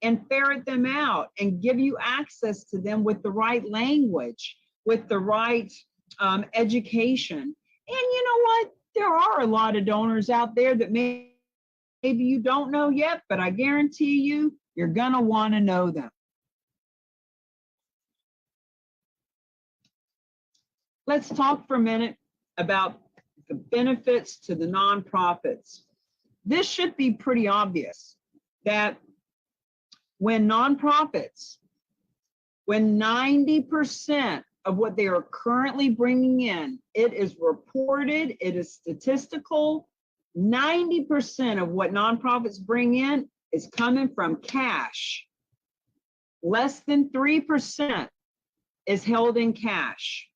and ferret them out and give you access to them with the right language, with the right education. And you know what? There are a lot of donors out there that maybe you don't know yet, but I guarantee you, you're going to want to know them. Let's talk for a minute about the benefits to the nonprofits. This should be pretty obvious that when 90% of what they are currently bringing in, it is reported, it is statistical, 90% of what nonprofits bring in is coming from cash. Less than 3% is held in cash.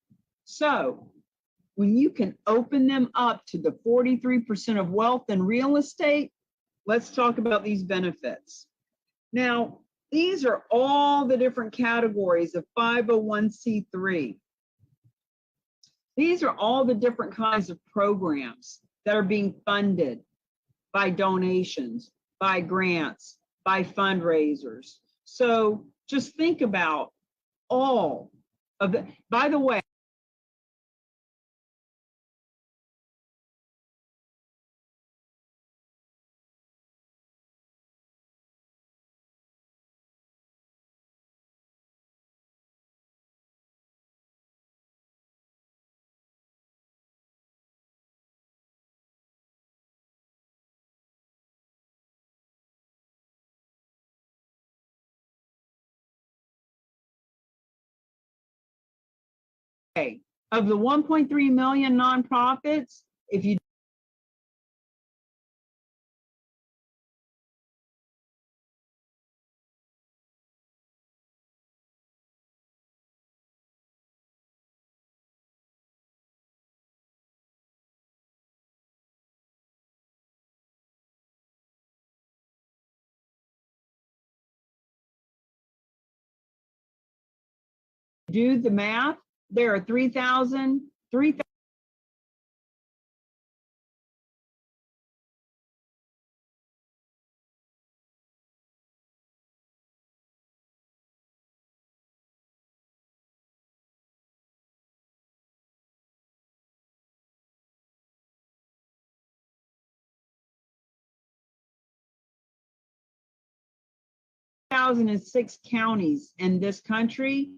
So when you can open them up to the 43% of wealth in real estate, let's talk about these benefits. Now, these are all the different categories of 501c3. These are all the different kinds of programs that are being funded by donations, by grants, by fundraisers. So just think about all of it. By the way, of the 1.3 million nonprofits, if you do the math, there are 3,000 1,006 counties in this country.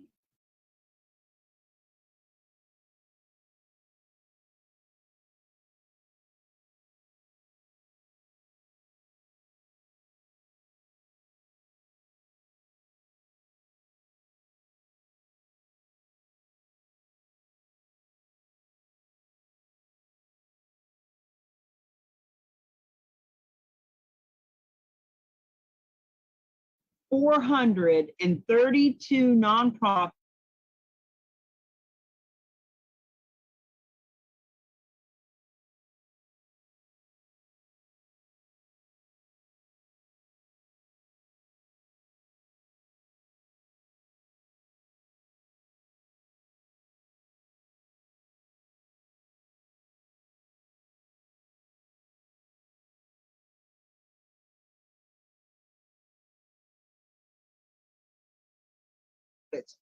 $432 nonprofits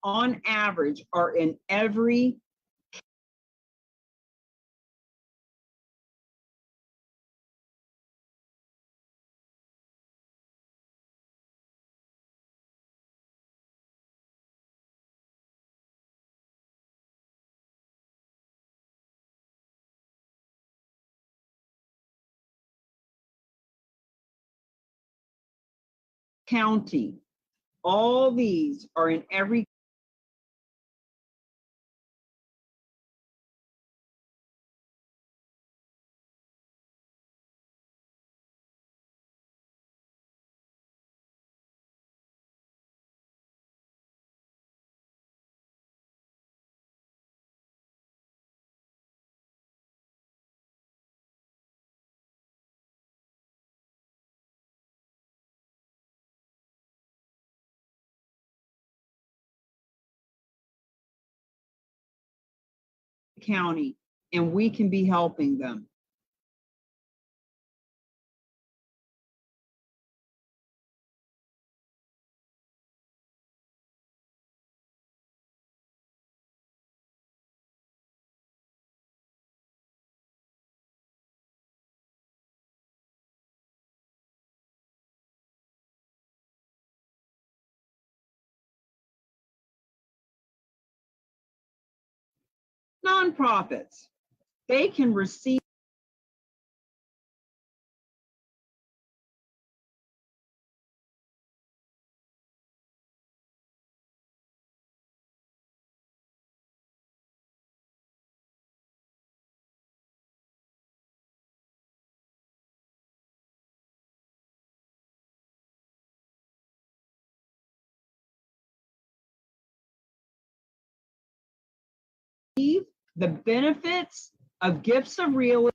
on average are in every county. All these are in every county, and we can be helping them. Nonprofits, they can receive the benefits of gifts of real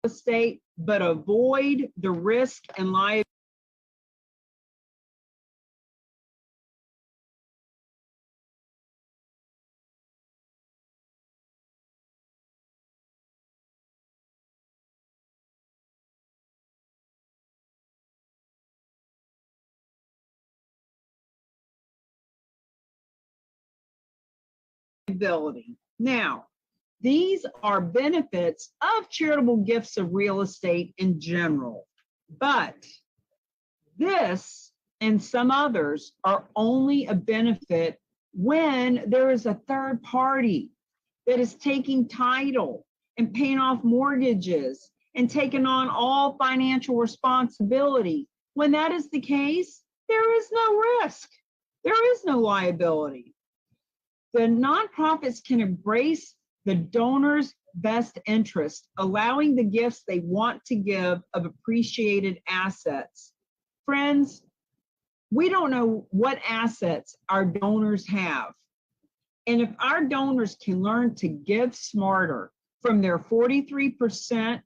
estate, but avoid the risk and liability. Now, these are benefits of charitable gifts of real estate in general, but this and some others are only a benefit when there is a third party that is taking title and paying off mortgages and taking on all financial responsibility. When that is the case, there is no risk. There is no liability. The nonprofits can embrace the donor's best interest, allowing the gifts they want to give of appreciated assets. Friends, we don't know what assets our donors have. And if our donors can learn to give smarter from their 43%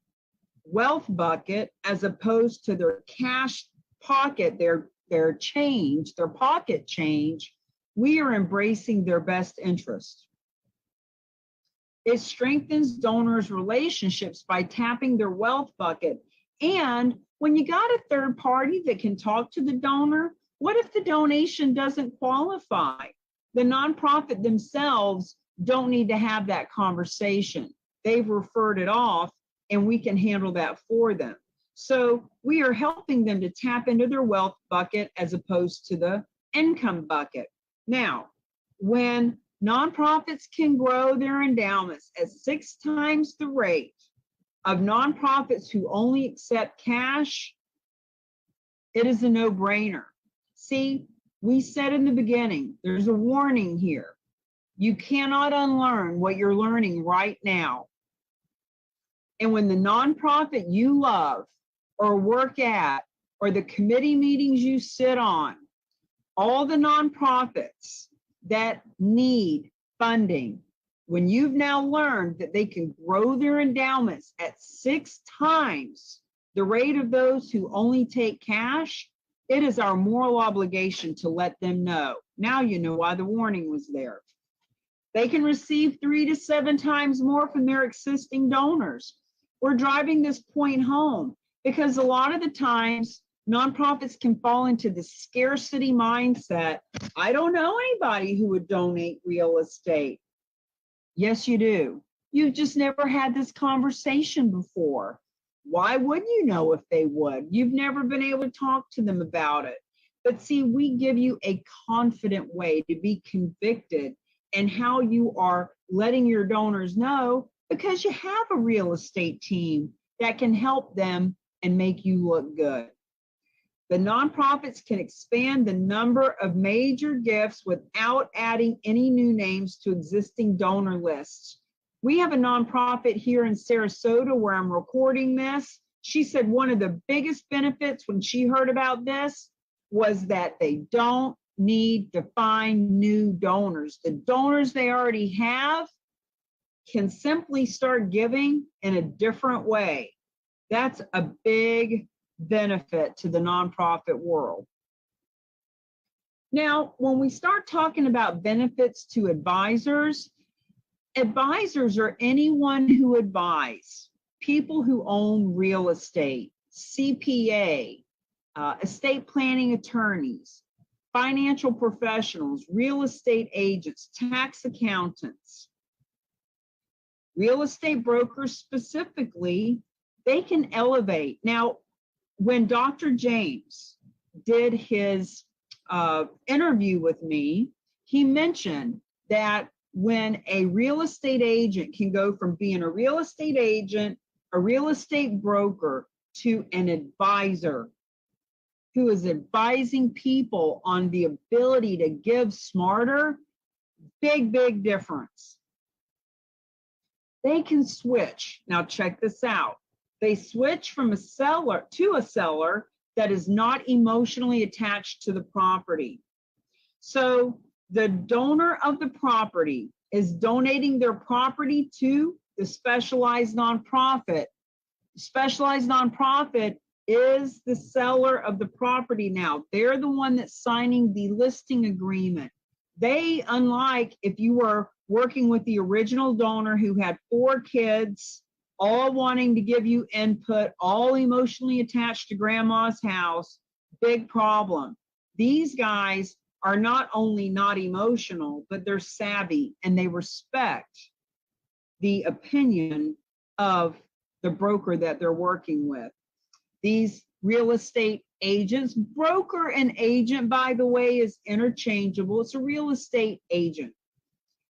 wealth bucket as opposed to their cash pocket, their change, their pocket change, we are embracing their best interest. It strengthens donors' relationships by tapping their wealth bucket. And when you got a third party that can talk to the donor, what if the donation doesn't qualify? The nonprofit themselves don't need to have that conversation. They've referred it off, and we can handle that for them. So we are helping them to tap into their wealth bucket as opposed to the income bucket. Now, when nonprofits can grow their endowments at 6 times the rate of nonprofits who only accept cash, it is a no-brainer. See, we said in the beginning, there's a warning here. You cannot unlearn what you're learning right now. And when the nonprofit you love or work at or the committee meetings you sit on, all the nonprofits that need funding, when you've now learned that they can grow their endowments at 6 times the rate of those who only take cash, it is our moral obligation to let them know. Now you know why the warning was there. They can receive 3 to 7 times more from their existing donors. We're driving this point home because a lot of the times Nonprofits can fall into the scarcity mindset. I don't know anybody who would donate real estate. Yes, you do. You've just never had this conversation before. Why wouldn't you know if they would? You've never been able to talk to them about it. But see, we give you a confident way to be convicted in how you are letting your donors know, because you have a real estate team that can help them and make you look good. The nonprofits can expand the number of major gifts without adding any new names to existing donor lists. We have a nonprofit here in Sarasota where I'm recording this. She said one of the biggest benefits when she heard about this was that they don't need to find new donors. The donors they already have can simply start giving in a different way. That's a big benefit to the nonprofit world. Now, when we start talking about benefits to advisors, advisors are anyone who advise people who own real estate, CPA, estate planning attorneys, financial professionals, real estate agents, tax accountants, real estate brokers specifically. They can elevate. Now, when Dr. James did his interview with me, he mentioned that when a real estate agent can go from being a real estate agent, a real estate broker, to an advisor who is advising people on the ability to give smarter, big, big difference. They can switch. Now check this out. They switch from a seller to a seller that is not emotionally attached to the property. So the donor of the property is donating their property to the specialized nonprofit. Specialized nonprofit is the seller of the property now. They're the one that's signing the listing agreement. They, unlike if you were working with the original donor who had 4 kids, all wanting to give you input, all emotionally attached to grandma's house, big problem. These guys are not only not emotional, but they're savvy and they respect the opinion of the broker that they're working with. These real estate agents, broker and agent, by the way, is interchangeable. It's a real estate agent.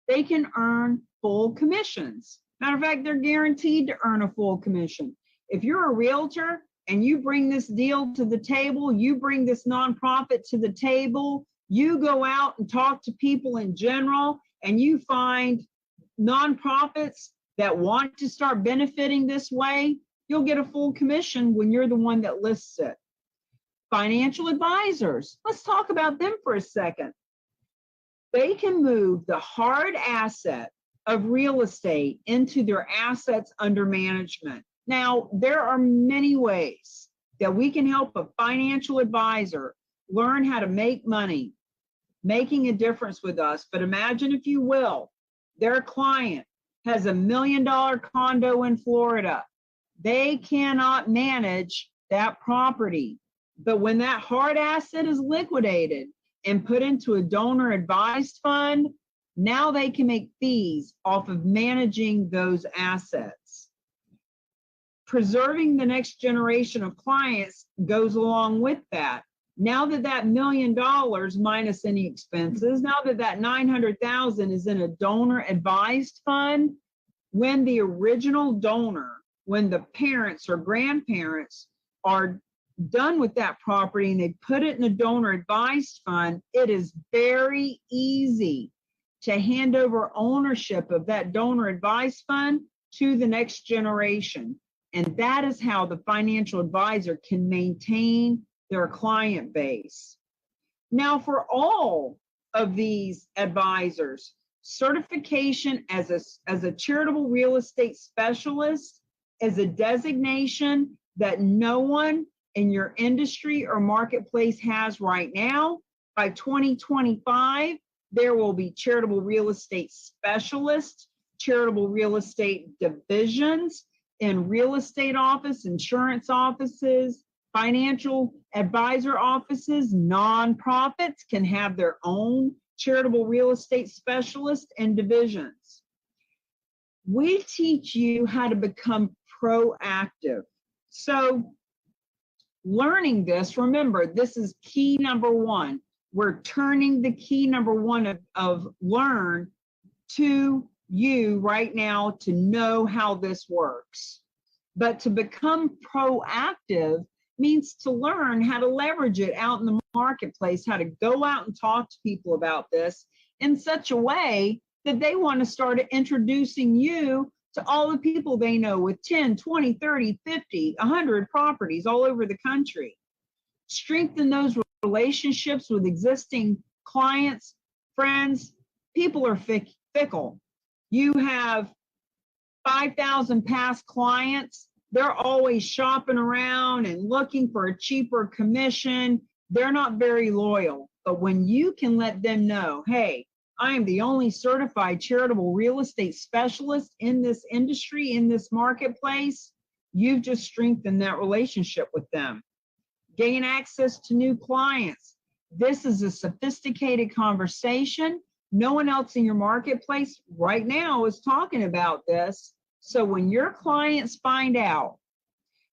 They can earn full commissions. Matter of fact, they're guaranteed to earn a full commission. If you're a realtor and you bring this deal to the table, you bring this nonprofit to the table, you go out and talk to people in general, and you find nonprofits that want to start benefiting this way, you'll get a full commission when you're the one that lists it. Financial advisors, let's talk about them for a second. They can move the hard asset of real estate into their assets under management. Now, there are many ways that we can help a financial advisor learn how to make money, making a difference with us. But imagine, if you will, their client has $1 million condo in Florida. They cannot manage that property. But when that hard asset is liquidated and put into a donor advised fund, now they can make fees off of managing those assets. Preserving the next generation of clients goes along with that. Now that that $1 million minus any expenses, now that that $900,000 is in a donor advised fund, when the original donor, when the parents or grandparents are done with that property and they put it in a donor advised fund, it is very easy to hand over ownership of that donor advised fund to the next generation. And that is how the financial advisor can maintain their client base. Now, for all of these advisors, certification as a charitable real estate specialist is a designation that no one in your industry or marketplace has right now. By 2025, there will be charitable real estate specialists, charitable real estate divisions in real estate office, insurance offices, Financial advisor offices, nonprofits can have their own charitable real estate specialists and divisions. We teach you how to become proactive. So learning this, remember, this is key number one. We're turning the key number one of learn to you right now to know how this works. But to become proactive means to learn how to leverage it out in the marketplace, how to go out and talk to people about this in such a way that they want to start introducing you to all the people they know with 10, 20, 30, 50, 100 properties all over the country. Strengthen those relationships with existing clients, friends. People are fickle. You have 5,000 past clients. They're always shopping around and looking for a cheaper commission. They're not very loyal. But when you can let them know, hey, I am the only certified charitable real estate specialist in this industry, in this marketplace, you've just strengthened that relationship with them. Gain access to new clients. This is a sophisticated conversation. No one else in your marketplace right now is talking about this. So when your clients find out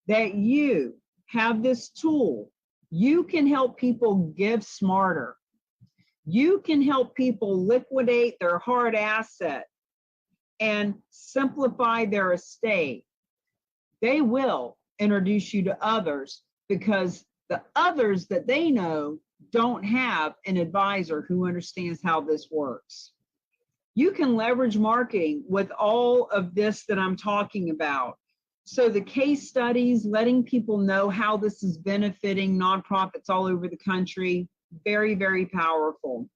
that you have this tool, you can help people give smarter. You can help people liquidate their hard asset and simplify their estate. They will introduce you to others because the others that they know don't have an advisor who understands how this works. You can leverage marketing with all of this that I'm talking about. So the case studies, letting people know how this is benefiting nonprofits all over the country, very, very powerful.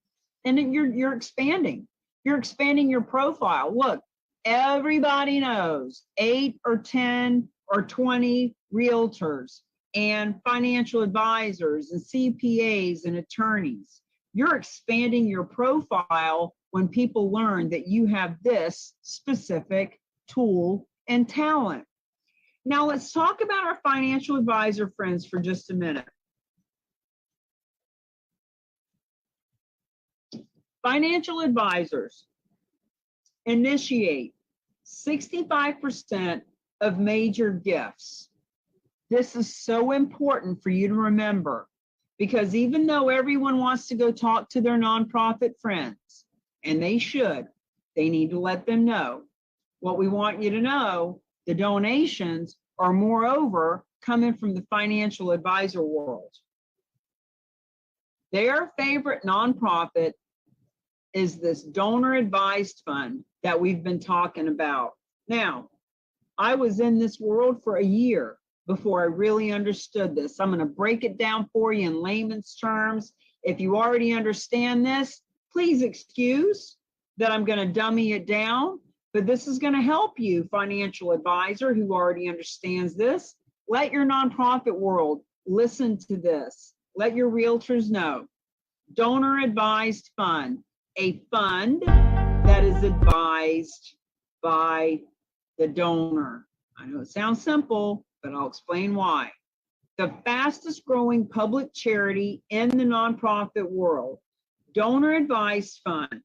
And then you're expanding. You're expanding your profile. Look, everybody knows 8 or 10 or 20 realtors and financial advisors and CPAs and attorneys. You're expanding your profile when people learn that you have this specific tool and talent. Now let's talk about our financial advisor friends for just a minute. Financial advisors initiate 65% of major gifts. This is so important for you to remember, because even though everyone wants to go talk to their nonprofit friends, and they should, they need to let them know. What we want you to know, the donations are moreover coming from the financial advisor world. Their favorite nonprofit is this donor advised fund that we've been talking about. Now, I was in this world for a year before I really understood this. I'm going to break it down for you in layman's terms. If you already understand this, please excuse that I'm going to dummy it down, but this is going to help you, financial advisor who already understands this. Let your nonprofit world listen to this. Let your realtors know. Donor advised fund, a fund that is advised by the donor. I know it sounds simple, but I'll explain why. The fastest growing public charity in the nonprofit world, donor advised fund,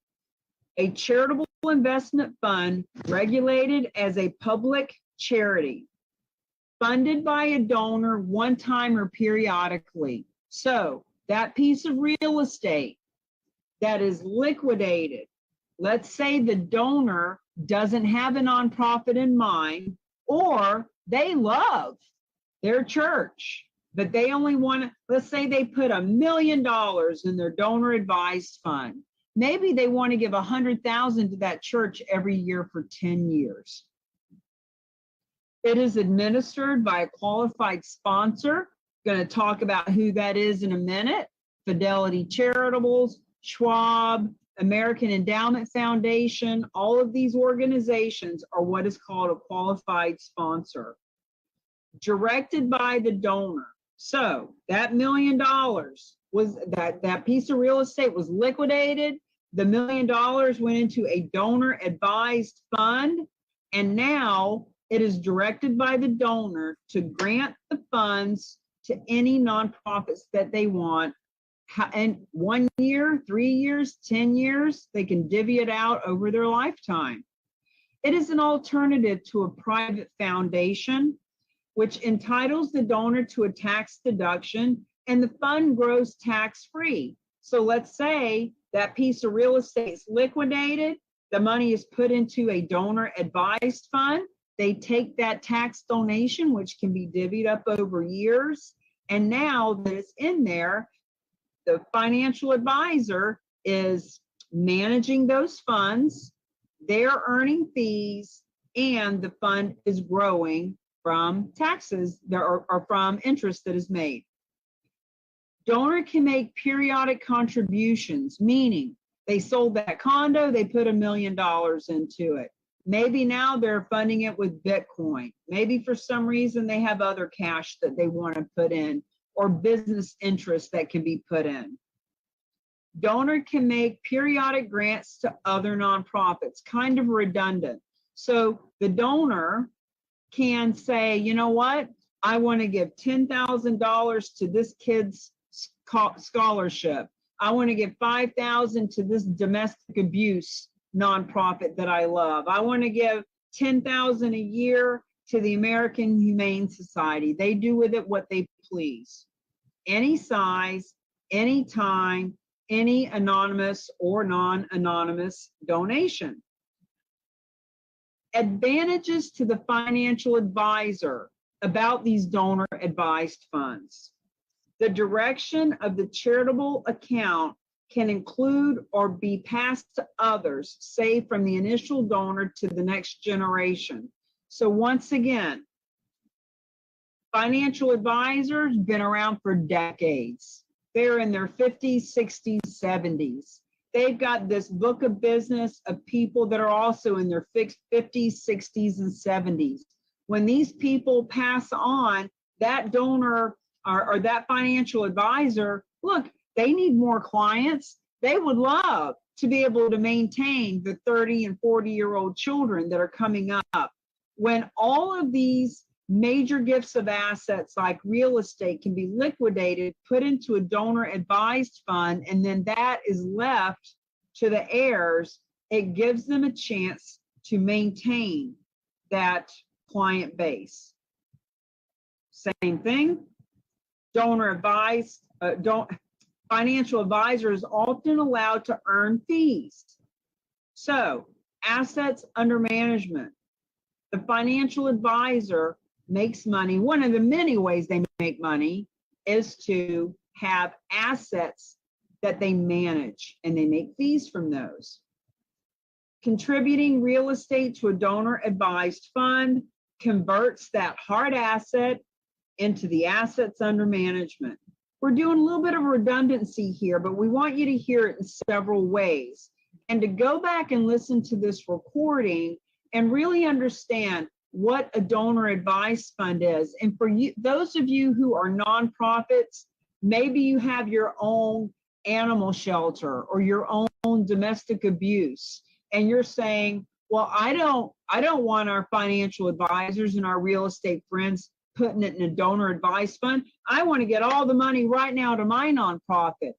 a charitable investment fund regulated as a public charity, funded by a donor one time or periodically. So that piece of real estate that is liquidated, let's say the donor doesn't have a nonprofit in mind, or they love their church, but they only want to, let's say they put $1 million in their donor advised fund. Maybe they want to give $100,000 to that church every year for 10 years. It is administered by a qualified sponsor. Going to talk about who that is in a minute. Fidelity Charitables, Schwab, American Endowment Foundation, all of these organizations are what is called a qualified sponsor, directed by the donor. So that $1 million was that piece of real estate was liquidated. The $1 million went into a donor advised fund, and now it is directed by the donor to grant the funds to any nonprofits that they want. And 1 year, 3 years, 10 years, they can divvy it out over their lifetime. It is an alternative to a private foundation, which entitles the donor to a tax deduction, and the fund grows tax-free. So let's say that piece of real estate is liquidated, the money is put into a donor-advised fund. They take that tax donation, which can be divvied up over years, and now that it's in there, the financial advisor is managing those funds, they're earning fees, and the fund is growing from taxes or from interest that is made. Donor can make periodic contributions, meaning they sold that condo, they put $1 million into it. Maybe now they're funding it with Bitcoin. Maybe for some reason they have other cash that they want to put in, or business interest that can be put in. Donor can make periodic grants to other nonprofits, kind of redundant. So the donor can say, you know what, I want to give $10,000 to this kid's scholarship. I want to give $5,000 to this domestic abuse nonprofit that I love. I want to give $10,000 a year to the American Humane Society. They do with it what they please. Any size, any time, any anonymous or non-anonymous donation. Advantages to the financial advisor about these donor advised funds. The direction of the charitable account can include or be passed to others, say from the initial donor to the next generation. So once again, financial advisors have been around for decades. They're in their 50s, 60s, 70s. They've got this book of business of people that are also in their 50s, 60s, and 70s. When these people pass on, that donor or that financial advisor, look, they need more clients. They would love to be able to maintain the 30 and 40-year-old children that are coming up. When all of these major gifts of assets like real estate can be liquidated, put into a donor advised fund, and then that is left to the heirs, it gives them a chance to maintain that client base. Same thing, donor advised, financial advisor is often allowed to earn fees. So assets under management, the financial advisor makes money. One of the many ways they make money is to have assets that they manage, and they make fees from those. Contributing real estate to a donor advised fund converts that hard asset into the assets under management. We're doing a little bit of redundancy here, but we want you to hear it in several ways, and to go back and listen to this recording and really understand what a donor advised fund is. And for you, those of you who are nonprofits, maybe you have your own animal shelter or your own domestic abuse, and you're saying, well, I don't want our financial advisors and our real estate friends putting it in a donor advised fund. I want to get all the money right now to my nonprofit.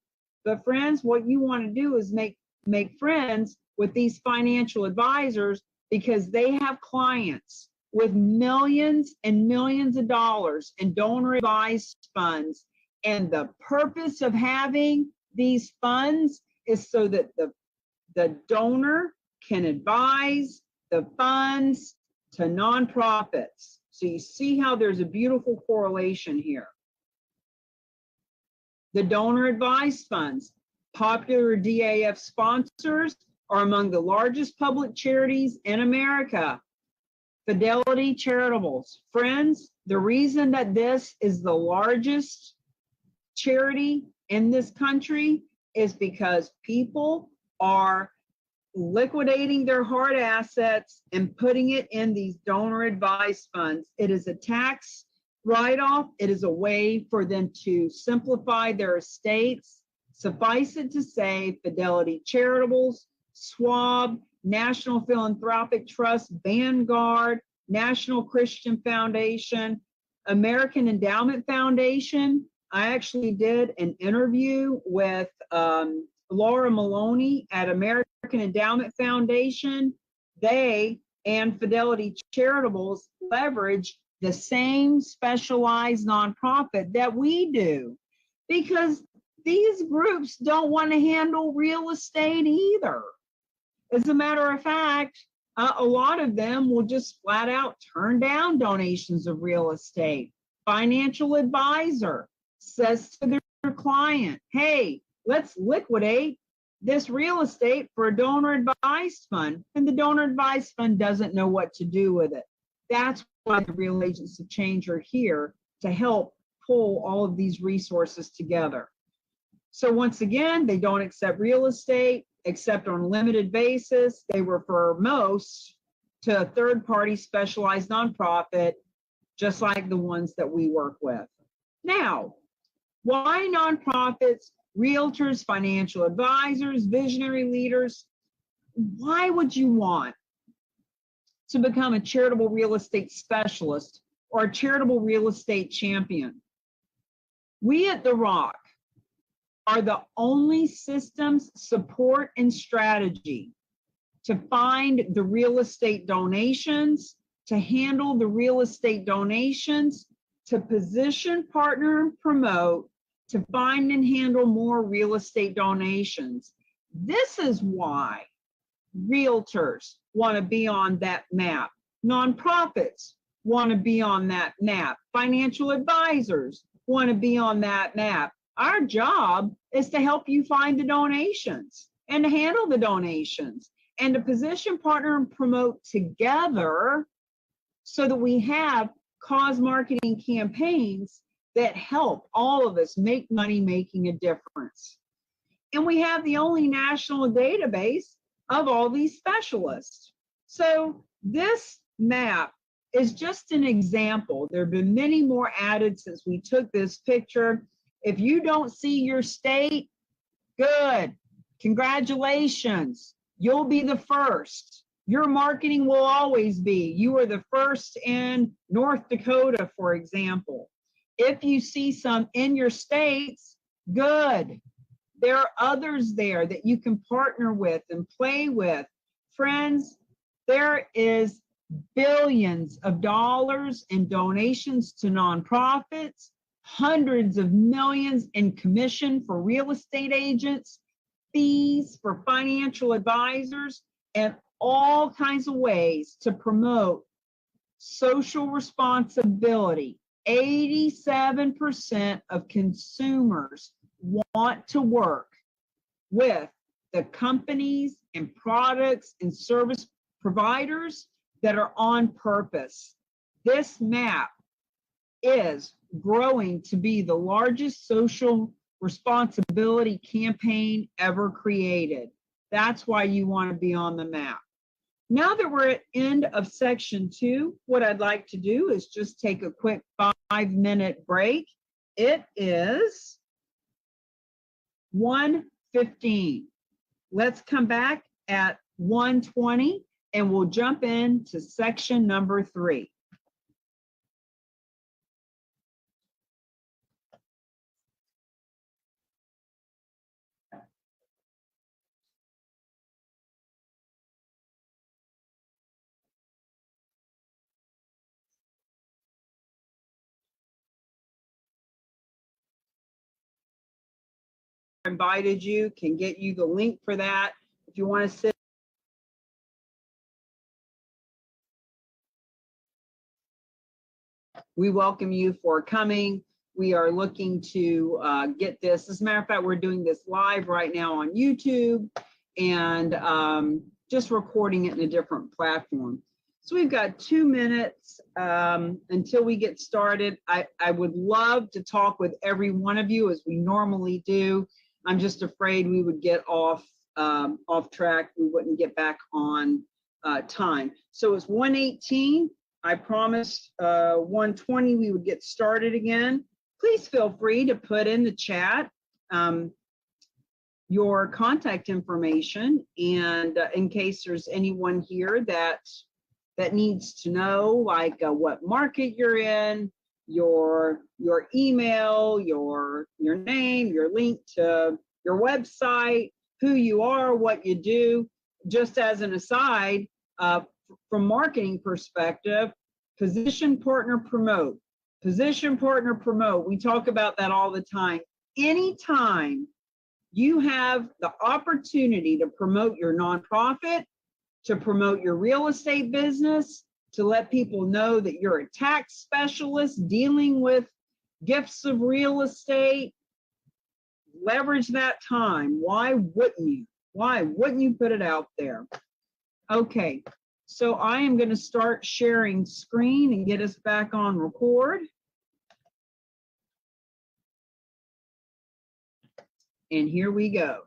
But friends, what you want to do is make friends with these financial advisors, because they have clients with millions and millions of dollars in donor advised funds. And the purpose of having these funds is so that the donor can advise the funds to nonprofits. So you see how there's a beautiful correlation here. The donor advised funds, popular DAF sponsors, are among the largest public charities in America. Fidelity Charitables. Friends, the reason that this is the largest charity in this country is because people are liquidating their hard assets and putting it in these donor advised funds. It is a tax write-off. It is a way for them to simplify their estates. Suffice it to say, Fidelity Charitables, Schwab, National Philanthropic Trust, Vanguard, National Christian Foundation, American Endowment Foundation, I actually did an interview with Laura Maloney at American Endowment Foundation. They and Fidelity Charitables leverage the same specialized nonprofit that we do, because these groups don't want to handle real estate either. As a matter of fact, a lot of them will just flat out turn down donations of real estate. Financial advisor says to their client, hey, let's liquidate this real estate for a donor advised fund, and the donor advised fund doesn't know what to do with it. That's why the Real Agents of Change are here, to help pull all of these resources together. So once again, they don't accept real estate except on a limited basis. They refer most to a third-party specialized nonprofit, just like the ones that we work with. Now, why nonprofits, realtors, financial advisors, visionary leaders? Why would you want to become a charitable real estate specialist or a charitable real estate champion? We at the RAOC are the only systems, support, and strategy to find the real estate donations, to handle the real estate donations, to position, partner, and promote, to find and handle more real estate donations. This is why realtors want to be on that map. Nonprofits want to be on that map. Financial advisors want to be on that map. Our job is to help you find the donations and to handle the donations and to position, partner, and promote together so that we have cause marketing campaigns that help all of us make money making a difference. And we have the only national database of all these specialists. So this map is just an example. There have been many more added since we took this picture. If you don't see your state, good. Congratulations. You'll be the first. Your marketing will always be, you are the first in North Dakota, for example. If you see some in your states, good. There are others there that you can partner with and play with. Friends, there is billions of dollars in donations to nonprofits, hundreds of millions in commission for real estate agents, fees for financial advisors, and all kinds of ways to promote social responsibility. 87% of consumers want to work with the companies and products and service providers that are on purpose. This map is growing to be the largest social responsibility campaign ever created. That's why you want to be on the map. Now that we're at end of section 2, what I'd like to do is just take a quick 5-minute break. It is 1:15. Let's come back at 1:20 and we'll jump into section number 3. Invited you, can get you the link for that. If you want to sit, we welcome you for coming. We are looking to get this. As a matter of fact, we're doing this live right now on YouTube and just recording it in a different platform. So we've got 2 minutes until we get started. I would love to talk with every one of you as we normally do. I'm just afraid we would get off track. We wouldn't get back on time. So it's 1:18. I promised 1:20 we would get started again. Please feel free to put in the chat your contact information, and in case there's anyone here that needs to know, like what market you're in, your email, your name, your link to your website, who you are, what you do. Just as an aside, from marketing perspective, position, partner, promote. Position, partner, promote. We talk about that all the time. Anytime you have the opportunity to promote your nonprofit, to promote your real estate business, to let people know that you're a tax specialist dealing with gifts of real estate, leverage that time. Why wouldn't you? Why wouldn't you put it out there? Okay, so I am going to start sharing screen and get us back on record. And here we go.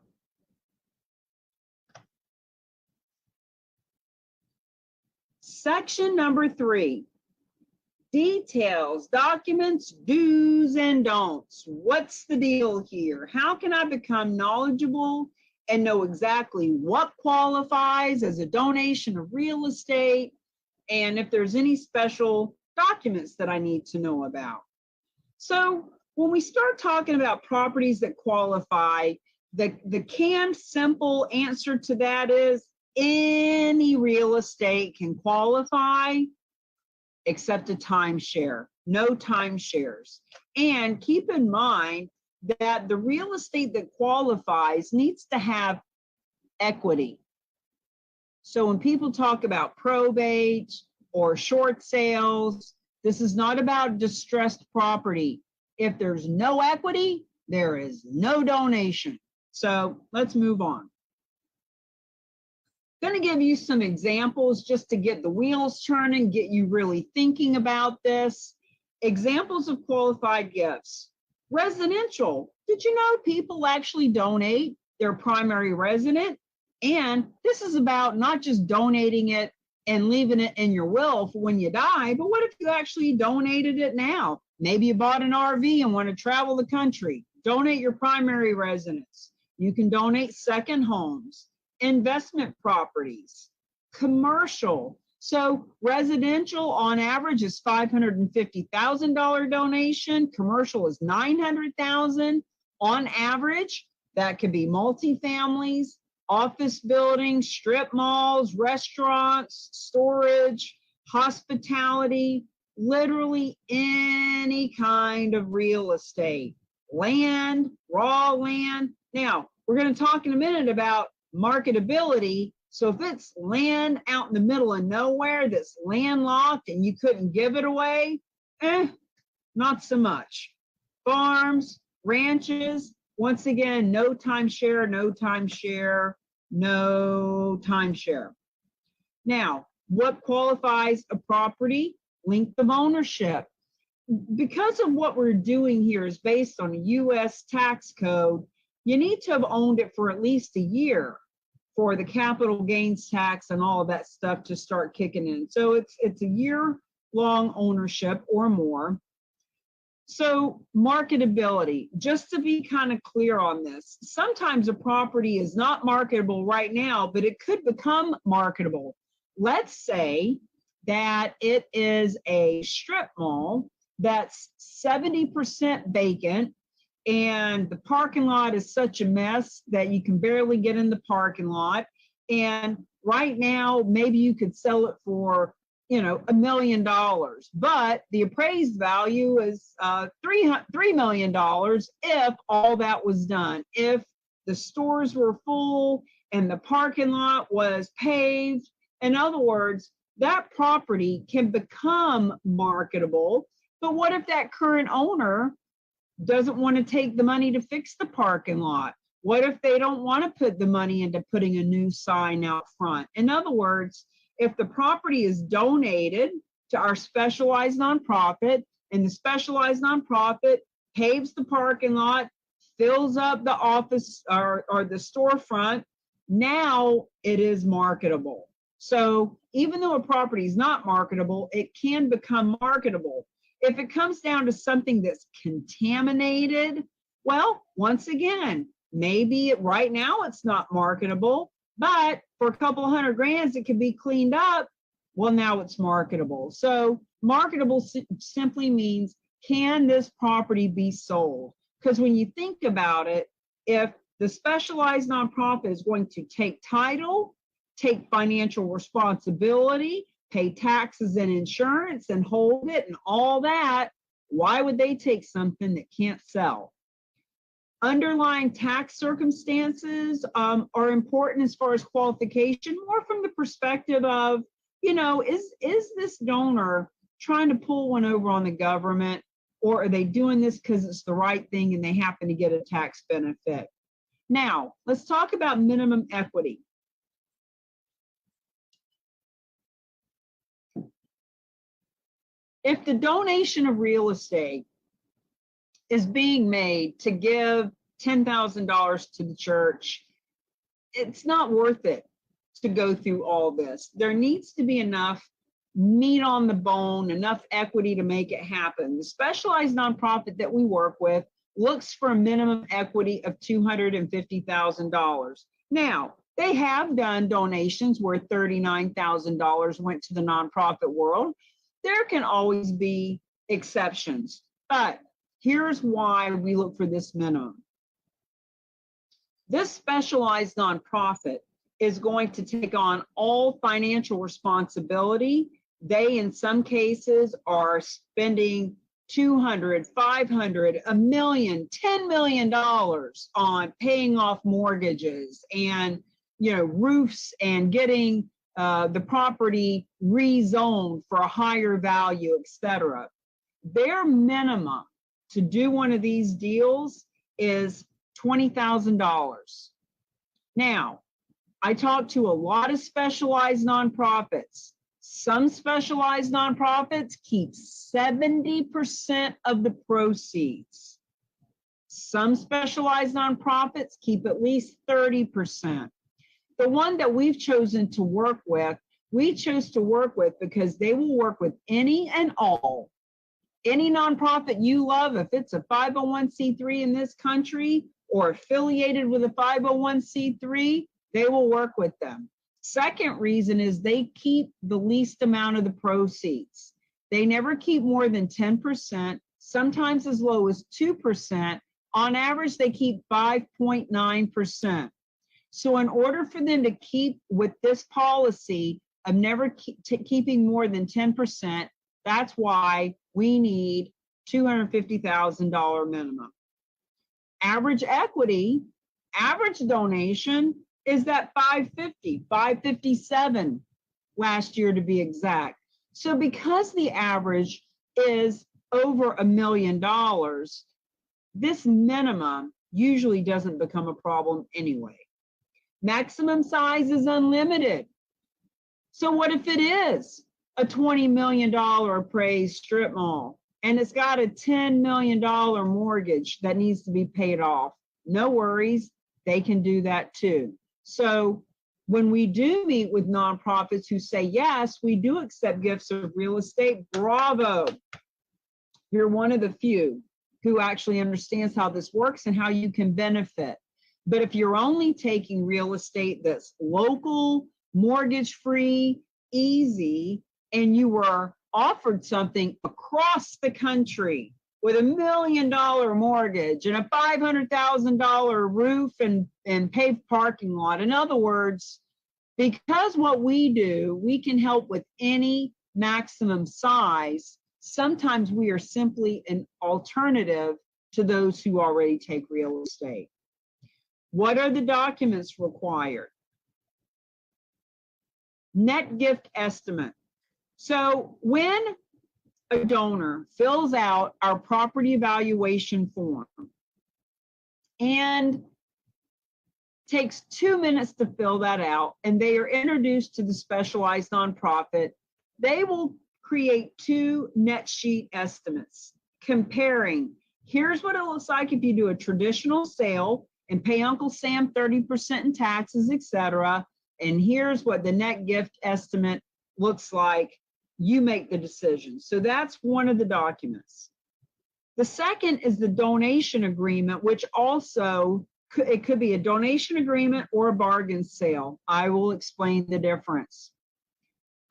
Section number 3, details, documents, do's and don'ts. What's the deal here? How can I become knowledgeable and know exactly what qualifies as a donation of real estate, and if there's any special documents that I need to know about? So when we start talking about properties that qualify, the canned simple answer to that is any real estate can qualify except a timeshare. No timeshares. And keep in mind that the real estate that qualifies needs to have equity. So when people talk about probate or short sales, this is not about distressed property. If there's no equity, there is no donation. So let's move on. Going to give you some examples just to get the wheels turning, get you really thinking about this. Examples of qualified gifts. Residential. Did you know people actually donate their primary residence? And this is about not just donating it and leaving it in your will for when you die, but what if you actually donated it now? Maybe you bought an RV and want to travel the country. Donate your primary residence. You can donate second homes. Investment properties, commercial. So residential on average is $550,000 donation. Commercial is $900,000 on average. That could be multifamilies, office buildings, strip malls, restaurants, storage, hospitality, literally any kind of real estate, land, raw land. Now, we're going to talk in a minute about marketability. So if it's land out in the middle of nowhere that's landlocked and you couldn't give it away, not so much. Farms, ranches, once again, no timeshare, no timeshare, no timeshare. Now, what qualifies a property? Length of ownership. Because of what we're doing here is based on a U.S. tax code, you need to have owned it for at least a year for the capital gains tax and all of that stuff to start kicking in. So it's a year-long ownership or more. So marketability, just to be kind of clear on this, sometimes a property is not marketable right now, but it could become marketable. Let's say that it is a strip mall that's 70% vacant, and the parking lot is such a mess that you can barely get in the parking lot. And right now, maybe you could sell it for, $1 million, but the appraised value is $3 million if all that was done. If the stores were full and the parking lot was paved. In other words, that property can become marketable. But what if that current owner doesn't want to take the money to fix the parking lot? What if they don't want to put the money into putting a new sign out front? In other words, if the property is donated to our specialized nonprofit and the specialized nonprofit paves the parking lot, fills up the office or the storefront, now it is marketable. So even though a property is not marketable, it can become marketable. If it comes down to something that's contaminated, well, once again, maybe right now it's not marketable, but for a couple $100 grand, it can be cleaned up. Well, now it's marketable. So marketable simply means can this property be sold? Because when you think about it, if the specialized nonprofit is going to take title, take financial responsibility, pay taxes and insurance and hold it and all that, why would they take something that can't sell? Underlying tax circumstances are important as far as qualification, more from the perspective of, is this donor trying to pull one over on the government, or are they doing this because it's the right thing and they happen to get a tax benefit? Now, let's talk about minimum equity. If the donation of real estate is being made to give $10,000 to the church, it's not worth it to go through all this. There needs to be enough meat on the bone, enough equity to make it happen. The specialized nonprofit that we work with looks for a minimum equity of $250,000. Now, they have done donations where $39,000 went to the nonprofit world. There can always be exceptions, but here's why we look for this minimum. This specialized nonprofit is going to take on all financial responsibility. They, in some cases, are spending $200,000, $500,000, $1 million, $10 million on paying off mortgages and roofs and getting the property rezoned for a higher value, etc. Their minimum to do one of these deals is $20,000. Now, I talked to a lot of specialized nonprofits. Some specialized nonprofits keep 70% of the proceeds. Some specialized nonprofits keep at least 30%. The one that we've chosen to work with, we chose to work with because they will work with any and all. Any nonprofit you love, if it's a 501c3 in this country or affiliated with a 501c3, they will work with them. Second reason is they keep the least amount of the proceeds. They never keep more than 10%, sometimes as low as 2%. On average, they keep 5.9%. So in order for them to keep with this policy of never keeping more than 10%, that's why we need $250,000 minimum. Average equity, average donation is that $550, $557 last year to be exact. So because the average is over $1 million, this minimum usually doesn't become a problem anyway. Maximum size is unlimited. So what if it is a $20 million appraised strip mall and it's got a $10 million mortgage that needs to be paid off? No worries, they can do that too. So when we do meet with nonprofits who say, yes, we do accept gifts of real estate, bravo. You're one of the few who actually understands how this works and how you can benefit. But if you're only taking real estate that's local, mortgage-free, easy, and you were offered something across the country with $1 million mortgage and a $500,000 roof and paved parking lot. In other words, because what we do, we can help with any maximum size. Sometimes we are simply an alternative to those who already take real estate. What are the documents required? Net gift estimate. So when a donor fills out our property evaluation form and takes 2 minutes to fill that out, and they are introduced to the specialized nonprofit, they will create 2 net sheet estimates comparing, here's what it looks like if you do a traditional sale and pay Uncle Sam 30% in taxes, etc. And here's what the net gift estimate looks like. You make the decision. So that's one of the documents. The second is the donation agreement, which also, it could be a donation agreement or a bargain sale. I will explain the difference.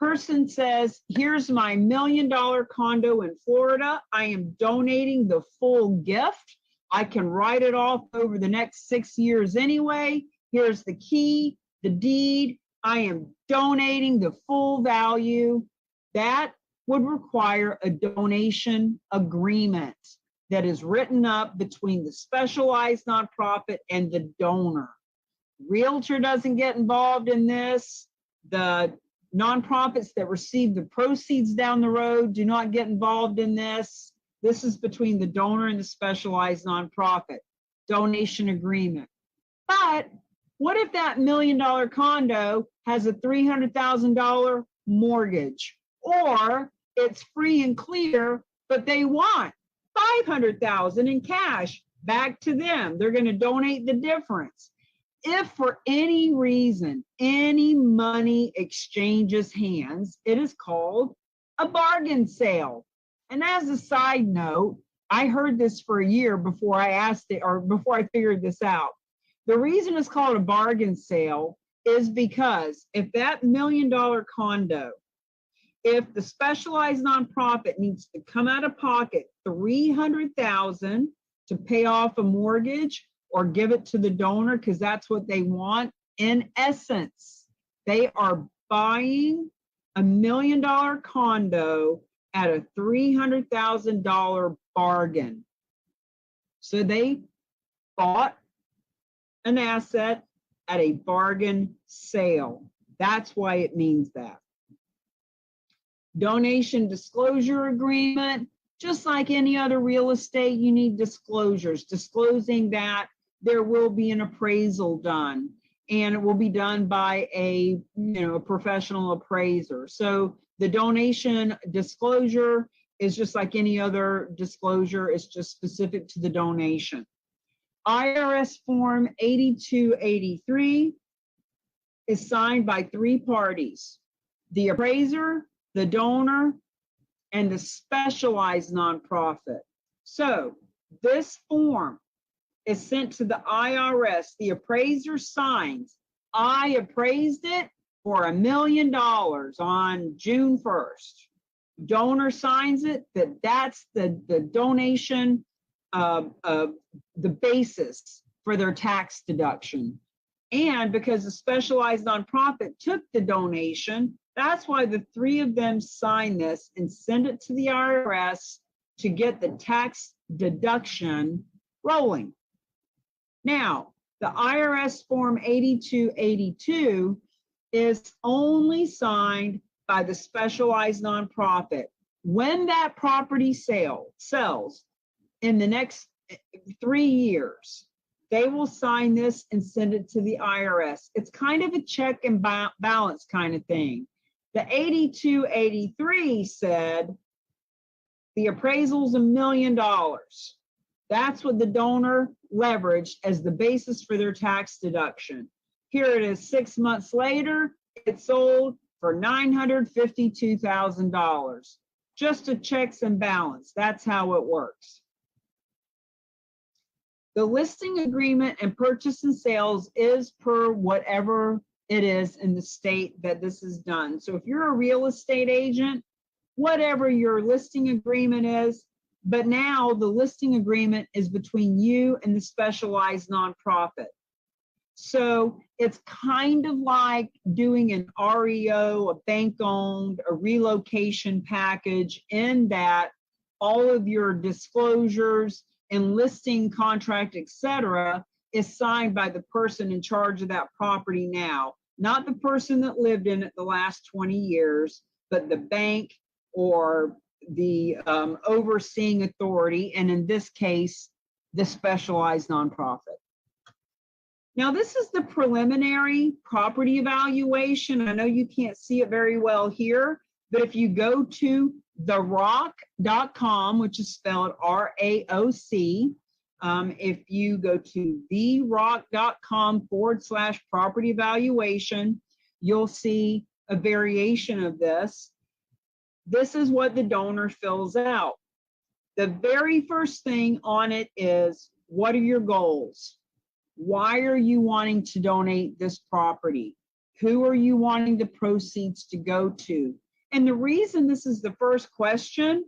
Person says, here's my $1 million condo in Florida. I am donating the full gift. I can write it off over the next 6 years anyway. Here's the key, the deed. I am donating the full value. That would require a donation agreement that is written up between the specialized nonprofit and the donor. Realtor doesn't get involved in this. The nonprofits that receive the proceeds down the road do not get involved in this. This is between the donor and the specialized nonprofit. Donation agreement. But what if that $1 million condo has a $300,000 mortgage, or it's free and clear, but they want $500,000 in cash back to them? They're going to donate the difference. If for any reason any money exchanges hands, it is called a bargain sale. And as a side note, I heard this for a year before I asked it, or before I figured this out. The reason it's called a bargain sale is because if that $1 million condo, if the specialized nonprofit needs to come out of pocket $300,000 to pay off a mortgage or give it to the donor because that's what they want, in essence, they are buying a $1 million condo at a $300,000 bargain. So they bought an asset at a bargain sale. That's why it means that. Donation disclosure agreement, just like any other real estate, you need disclosures, disclosing that there will be an appraisal done, and it will be done by a professional appraiser. So the donation disclosure is just like any other disclosure, it's just specific to the donation. IRS Form 8283 is signed by 3 parties: the appraiser, the donor, and the specialized nonprofit. So this form is sent to the IRS. The appraiser signs, I appraised it for $1 million on June 1st. Donor signs it, that's the donation, the basis for their tax deduction. And because the specialized nonprofit took the donation, that's why the 3 of them sign this and send it to the IRS to get the tax deduction rolling. Now, the IRS Form 8282 is only signed by the specialized nonprofit. When that property sells in the next 3 years, they will sign this and send it to the IRS. It's kind of a check and balance kind of thing. The 8283 said the appraisal's $1 million. That's what the donor leveraged as the basis for their tax deduction. Here it is 6 months later, it sold for $952,000. Just a checks and balance. That's how it works. The listing agreement and purchase and sales is per whatever it is in the state that this is done. So if you're a real estate agent, whatever your listing agreement is, but now the listing agreement is between you and the specialized nonprofit. So it's kind of like doing an REO, a bank-owned, a relocation package, in that all of your disclosures and listing contract, etc., is signed by the person in charge of that property now, not the person that lived in it the last 20 years, but the bank or the overseeing authority, and in this case, the specialized nonprofit. Now, this is the preliminary property evaluation. I know you can't see it very well here, but if you go to theroc.com, which is spelled RAOC, if you go to theroc.com/property evaluation, you'll see a variation of this. This is what the donor fills out. The very first thing on it is, what are your goals? Why are you wanting to donate this property? Who are you wanting the proceeds to go to? And the reason this is the first question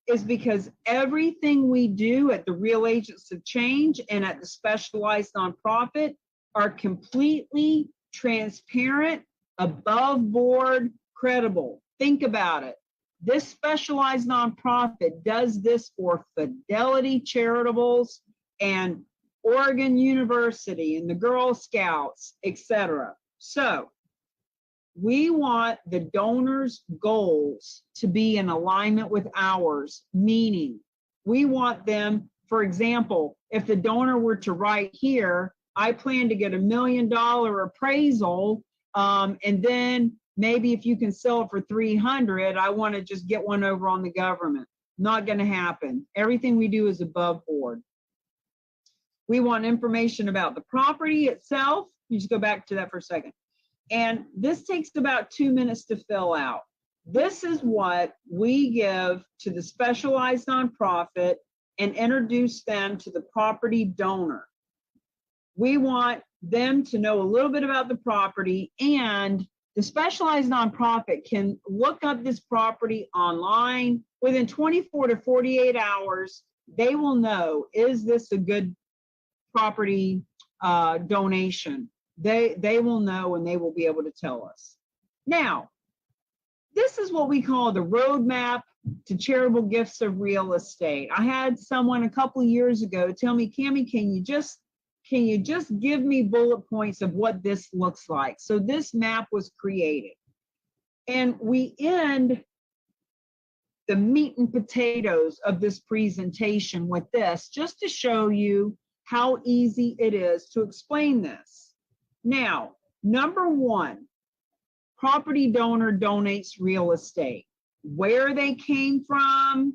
is because everything we do at the Real Agents of Change and at the Specialized Nonprofit are completely transparent, above board, credible. Think about it. This specialized nonprofit does this for Fidelity Charitables and Oregon University and the Girl Scouts, etc. So we want the donors' goals to be in alignment with ours, meaning we want them, for example, if the donor were to write here, I plan to get $1 million appraisal, and then maybe if you can sell it for 300, I want to just get one over on the government. Not going to happen. Everything we do is above board. We want information about the property itself. You just go back to that for a second. And this takes about 2 minutes to fill out. This is what we give to the specialized nonprofit and introduce them to the property donor. We want them to know a little bit about the property, and the specialized nonprofit can look up this property online. Within 24 to 48 hours, they will know, is this a good property donation? They will know, and they will be able to tell us. Now, this is what we call the roadmap to charitable gifts of real estate. I had someone a couple of years ago tell me, Cammie, can you just give me bullet points of what this looks like? So this map was created. And we end the meat and potatoes of this presentation with this, just to show you how easy it is to explain this. Now, number one, property donor donates real estate. Where they came from,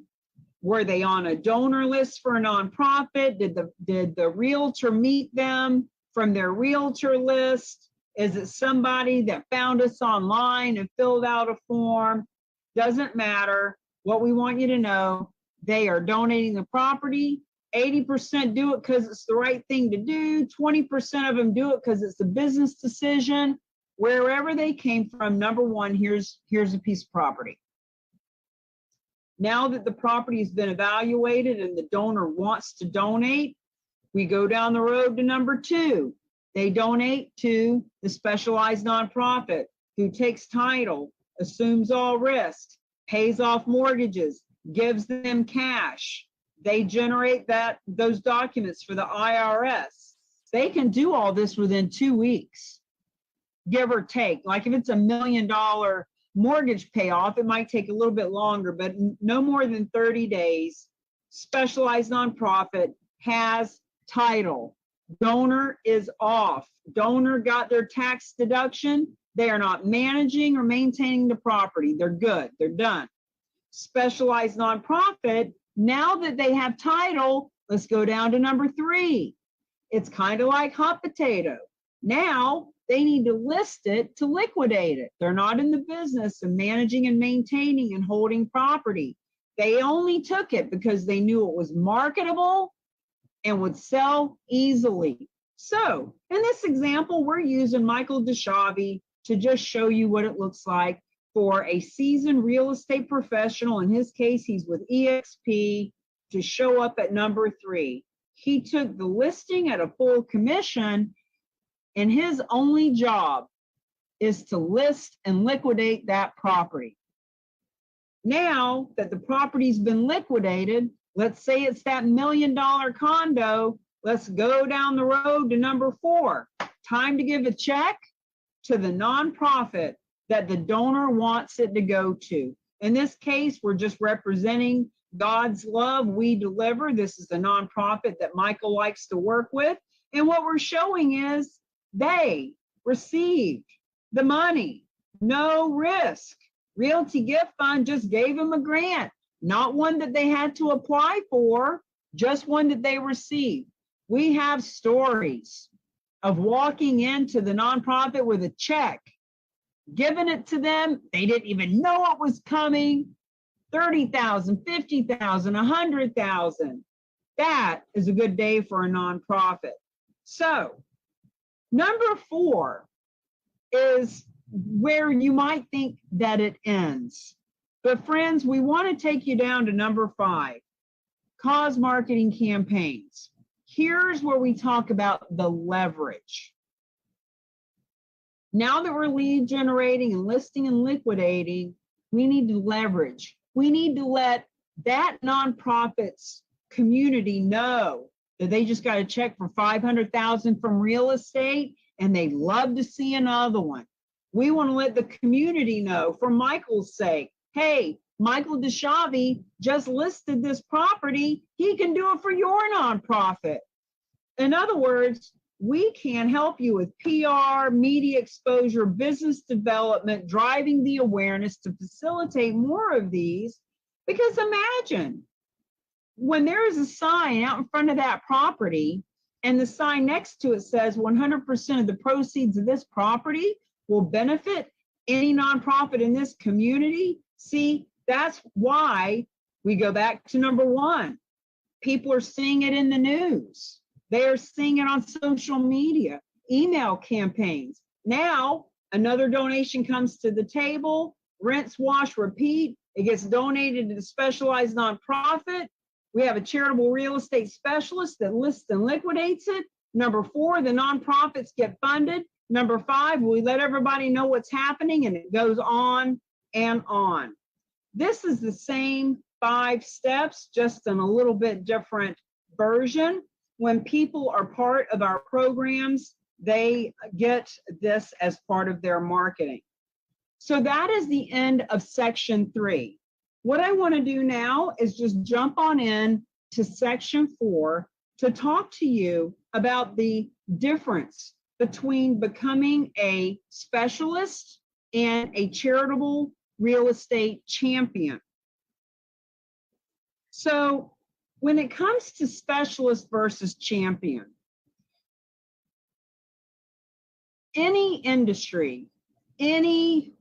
were they on a donor list for a nonprofit? Did the realtor meet them from their realtor list? Is it somebody that found us online and filled out a form? Doesn't matter. What we want you to know, they are donating the property. 80% do it because it's the right thing to do. 20% of them do it because it's a business decision. Wherever they came from, number one, here's a piece of property. Now that the property has been evaluated and the donor wants to donate, we go down the road to number two. They donate to the specialized nonprofit who takes title, assumes all risks, pays off mortgages, gives them cash. They generate those documents for the IRS. They can do all this within 2 weeks, give or take. Like if it's $1 million mortgage payoff, it might take a little bit longer, but no more than 30 days. Specialized nonprofit has title. Donor is off. Donor got their tax deduction. They are not managing or maintaining the property. They're good. They're done. Specialized nonprofit, now that they have title, let's go down to number three. It's kind of like hot potato. Now they need to list it to liquidate it. They're not in the business of managing and maintaining and holding property. They only took it because they knew it was marketable and would sell easily. So in this example, we're using Michael DeShavi to just show you what it looks like for a seasoned real estate professional. In his case, he's with EXP, to show up at number three. He took the listing at a full commission, and his only job is to list and liquidate that property. Now that the property's been liquidated, let's say it's that $1 million condo, let's go down the road to number four. Time to give a check to the nonprofit that the donor wants it to go to. In this case, we're just representing God's love we deliver. This is a nonprofit that Michael likes to work with. And what we're showing is they received the money, no risk. Realty Gift Fund just gave them a grant, not one that they had to apply for, just one that they received. We have stories of walking into the nonprofit with a check, giving it to them. They didn't even know it was coming. 30,000, 50,000, 100,000. That is a good day for a nonprofit. So number four is where you might think that it ends. But friends, we want to take you down to number 5, cause marketing campaigns. Here's where we talk about the leverage. Now that we're lead generating and listing and liquidating, we need to leverage. We need to let that nonprofit's community know that they just got a check for $500,000 from real estate and they'd love to see another one. We want to let the community know, for Michael's sake, hey, Michael DeShavi just listed this property. He can do it for your nonprofit. In other words, we can help you with PR, media exposure, business development, driving the awareness to facilitate more of these. Because imagine when there is a sign out in front of that property and the sign next to it says 100% of the proceeds of this property will benefit any nonprofit in this community. See, that's why we go back to number 1. People are seeing it in the news. They are seeing it on social media, email campaigns. Now, another donation comes to the table, rinse, wash, repeat. It gets donated to the specialized nonprofit. We have a charitable real estate specialist that lists and liquidates it. Number 4, the nonprofits get funded. Number 5, we let everybody know what's happening, and it goes on and on. This is the same 5 steps, just in a little bit different version. When people are part of our programs, they get this as part of their marketing. So that is the end of section 3. What I want to do now is just jump on in to section 4 to talk to you about the difference between becoming a specialist and a charitable real estate champion. So when it comes to specialist versus champion, any industry, any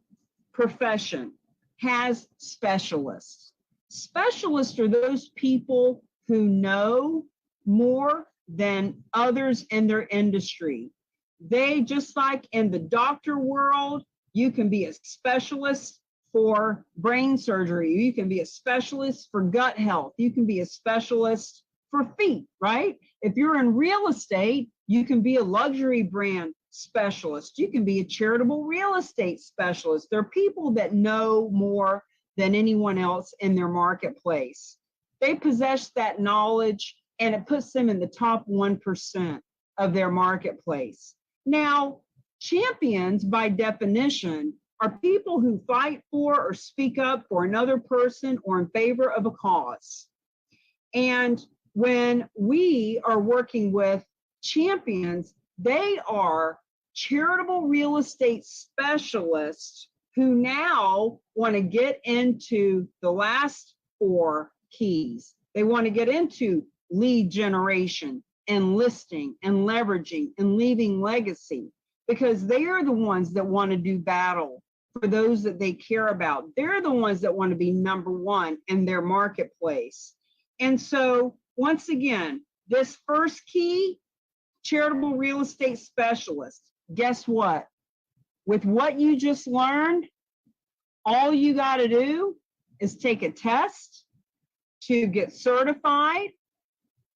profession has specialists. Specialists are those people who know more than others in their industry. They, just like in the doctor world, you can be a specialist for brain surgery. You can be a specialist for gut health. You can be a specialist for feet, right? If you're in real estate, you can be a luxury brand specialist. You can be a charitable real estate specialist. There are people that know more than anyone else in their marketplace. They possess that knowledge, and it puts them in the top 1% of their marketplace. Now, champions, by definition, are people who fight for or speak up for another person or in favor of a cause. And when we are working with champions, they are charitable real estate specialists who now want to get into the last 4 keys. They want to get into lead generation and listing and leveraging and leaving legacy, because they are the ones that want to do battle for those that they care about. They're the ones that want to be number 1 in their marketplace. And so, once again, this first key, charitable real estate specialist, guess what? With what you just learned, all you got to do is take a test to get certified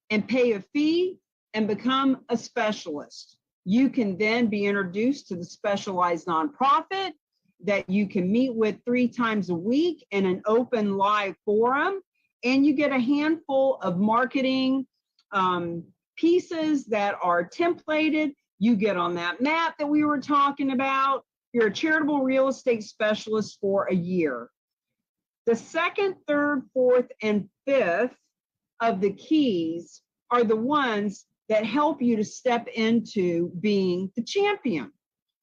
and pay a fee and become a specialist. You can then be introduced to the specialized nonprofit that you can meet with 3 times a week in an open live forum, and you get a handful of marketing pieces that are templated. You get on that map that we were talking about. You're a charitable real estate specialist for a year. The 2nd, 3rd, 4th, and 5th of the keys are the ones that help you to step into being the champion.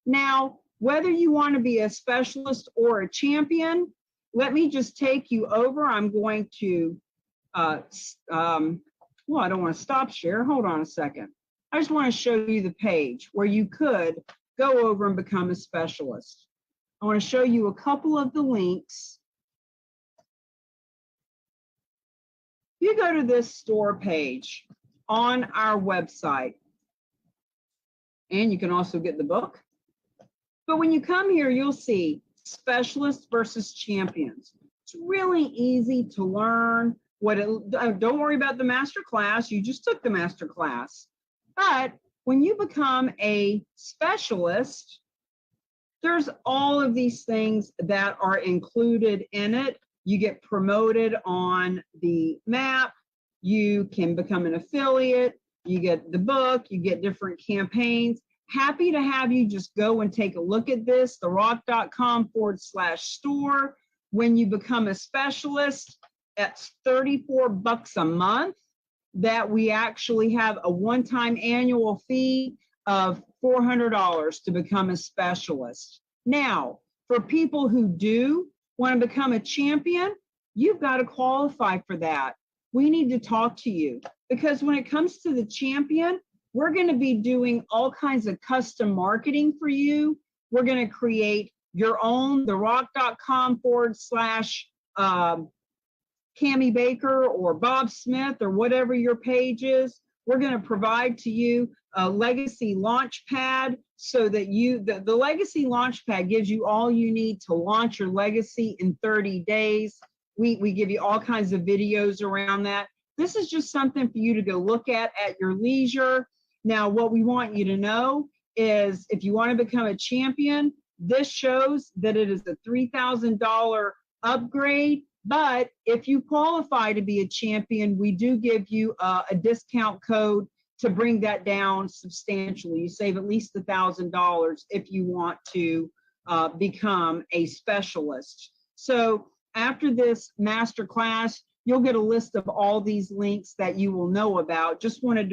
Now, whether you want to be a specialist or a champion, let me just take you over. I'm going to, well, I don't want to stop share. Hold on a second. I just want to show you the page where you could go over and become a specialist. I want to show you a couple of the links. You go to this store page on our website, and you can also get the book. But when you come here, you'll see specialists versus champions. It's really easy to learn don't worry about the master class. You just took the master class. But when you become a specialist, there's all of these things that are included in it. You get promoted on the map. You can become an affiliate. You get the book. You get different campaigns. Happy to have you just go and take a look at this, theroc.com/store. When you become a specialist, that's $34 a month that we actually have a one-time annual fee of $400 to become a specialist. Now, for people who do want to become a champion, you've got to qualify for that. We need to talk to you because when it comes to the champion, we're going to be doing all kinds of custom marketing for you. We're going to create your own, theroc.com / Cami Baker or Bob Smith or whatever your page is. We're going to provide to you a legacy launch pad so that the legacy launch pad gives you all you need to launch your legacy in 30 days. We give you all kinds of videos around that. This is just something for you to go look at your leisure. Now, what we want you to know is if you want to become a champion, this shows that it is a $3,000 upgrade. But if you qualify to be a champion, we do give you a discount code to bring that down substantially. You save at least $1,000 if you want to become a specialist. So after this master class, you'll get a list of all these links that you will know about. Just wanted to